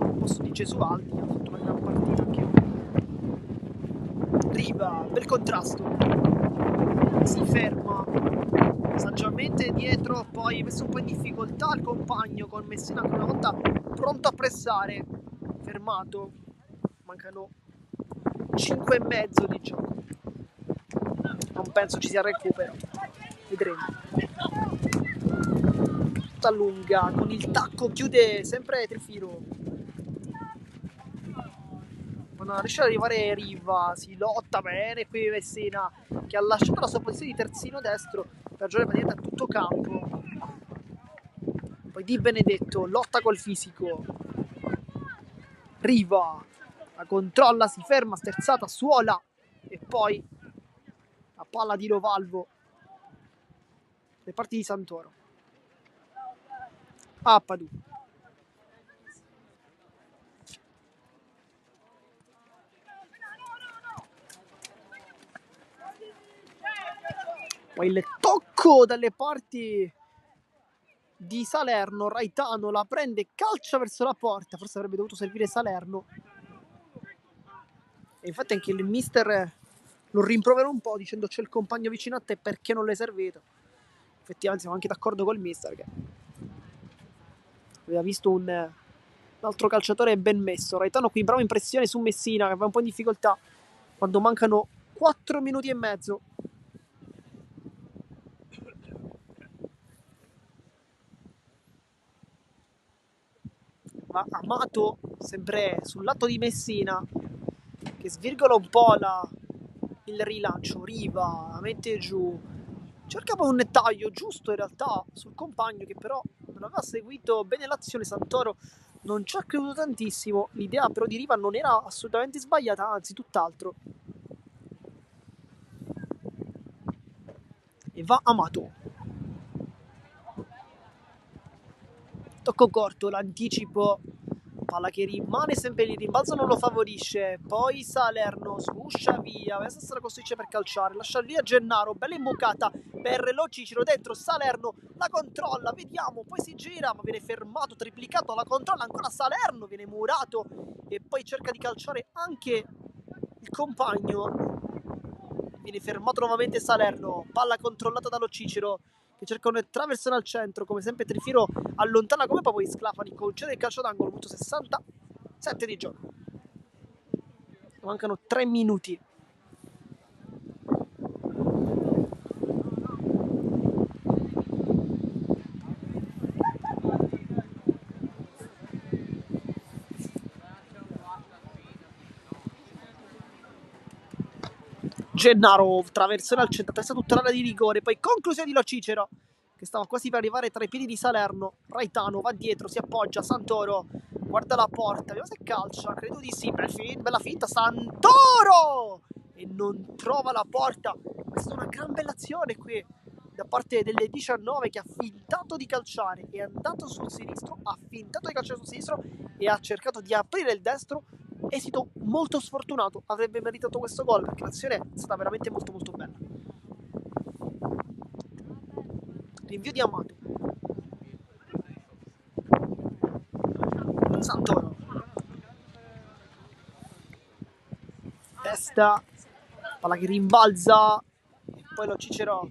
al posto di Gesualdi, ha fatto una gran partita anche lui. Riva, bel contrasto, si ferma saggiamente dietro, poi messo un po' in difficoltà il compagno con Messina ancora una volta pronto a pressare, fermato, mancano 5 e mezzo di gioco, non penso ci sia recupero, vedremo. Tutta lunga, con il tacco chiude sempre Trifiro, non riesce ad arrivare Riva, si lotta bene qui Messina che ha lasciato la sua posizione di terzino destro per giocare praticamente a tutto campo. Poi Di Benedetto lotta col fisico, Riva la controlla, si ferma, sterzata, suola e poi la palla di Lovalvo le parti di Santoro. Appadù, Ma il tocco dalle parti di Salerno, Raitano la prende, calcia verso la porta, forse avrebbe dovuto servire Salerno. E infatti anche il mister lo rimprovera un po' dicendo c'è il compagno vicino a te, perché non l'hai servito? Effettivamente siamo anche d'accordo col mister che aveva visto un altro calciatore ben messo. Raitano qui brava impressione su Messina che va un po' in difficoltà quando mancano 4 minuti e mezzo. Ma Amato sempre sul lato di Messina che svirgola un po' il rilancio. Riva mette giù, cerca poi un taglio giusto in realtà sul compagno che però non aveva seguito bene l'azione. Santoro non ci ha creduto tantissimo. L'idea però di Riva non era assolutamente sbagliata, anzi tutt'altro. E va Amato, tocco corto, l'anticipo, palla che rimane sempre lì, il rimbalzo non lo favorisce, poi Salerno sguscia via, adesso se la costruisce per calciare, lascia lì a Gennaro, bella imbucata per Lo Cicero, dentro Salerno la controlla, vediamo, poi si gira ma viene fermato, triplicato, la controlla ancora Salerno, viene murato e poi cerca di calciare anche il compagno, viene fermato nuovamente Salerno, palla controllata da Lo Cicero che cerca un traversone al centro, come sempre Trifiro allontana come poi Sclafani concede il calcio d'angolo, minuto 67 di gioco. Mancano 3 minuti. Gennaro, traversone al centro, testa tutta l'area di rigore, poi conclusione di Lo Cicero, che stava quasi per arrivare tra i piedi di Salerno. Raitano va dietro, si appoggia, Santoro guarda la porta, vediamo se calcia, credo di sì, bella finta, Santoro! E non trova la porta. Questa è una gran bella azione qui da parte delle 19 che ha fintato di calciare, è andato sul sinistro, ha fintato di calciare sul sinistro e ha cercato di aprire il destro. Esito molto sfortunato, avrebbe meritato questo gol perché l'azione è stata veramente molto molto bella. Rinvio di Amato, Santoro, testa, palla che rimbalza e poi Lo Cicero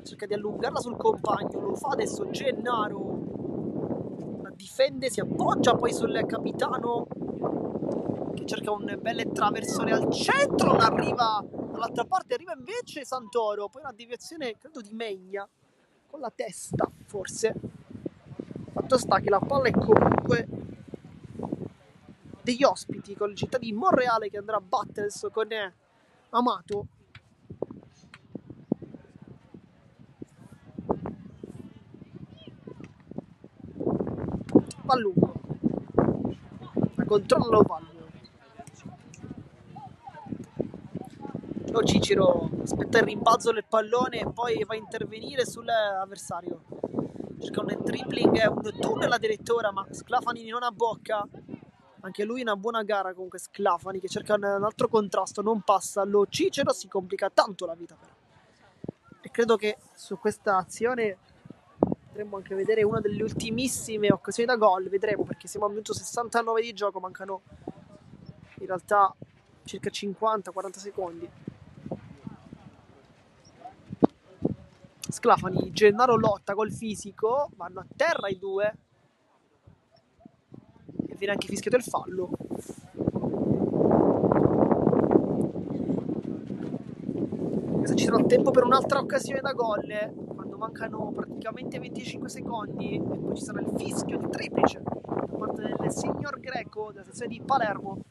cerca di allungarla sul compagno, lo fa adesso Gennaro, la difende, si appoggia poi sul capitano che cerca un bel traversone al centro, non arriva dall'altra parte, arriva invece Santoro, poi una deviazione credo di Megna con la testa forse. Fatto sta che la palla è comunque degli ospiti con la città di Monreale che andrà a battere adesso con Amato. Va lungo, la controlla Ovallo. Lo Cicero aspetta il rimbalzo del pallone e poi va a intervenire sull'avversario. Cerca un dribbling, un tunnel addirittura, ma Sclafani non ha bocca. Anche lui una buona gara comunque Sclafani che cerca un altro contrasto, non passa. Lo Cicero si complica tanto la vita però. E credo che su questa azione potremmo anche vedere una delle ultimissime occasioni da gol, vedremo perché siamo al minuto 69 di gioco, mancano in realtà circa 50-40 secondi. Sclafani, Gennaro lotta col fisico, vanno a terra i due e viene anche fischiato il fallo. Se ci sarà tempo per un'altra occasione da gol quando mancano praticamente 25 secondi e poi ci sarà il fischio di triplice da parte del signor Greco della sezione di Palermo.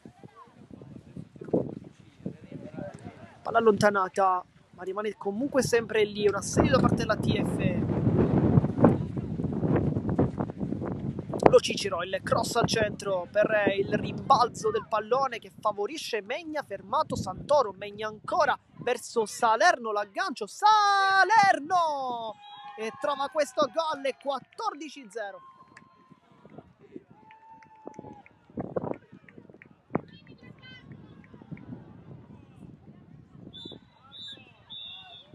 Palla allontanata ma rimane comunque sempre lì, un assedio da parte della TF. Lo Cicero, il cross al centro per il rimbalzo del pallone che favorisce Megna, fermato Santoro, Megna ancora verso Salerno, l'aggancio, Salerno! E trova questo gol, 14-0.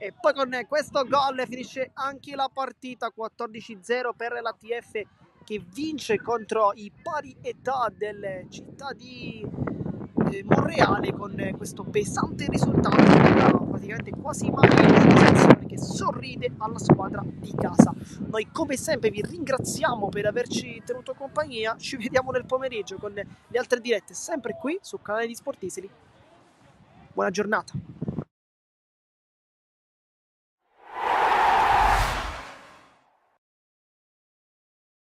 E poi con questo gol finisce anche la partita, 14-0 per la TF che vince contro i pari età delle città di Monreale con questo pesante risultato, praticamente quasi mai una sensazione che sorride alla squadra di casa. Noi come sempre vi ringraziamo per averci tenuto compagnia, ci vediamo nel pomeriggio con le altre dirette sempre qui sul canale di Sportisoli. Buona giornata.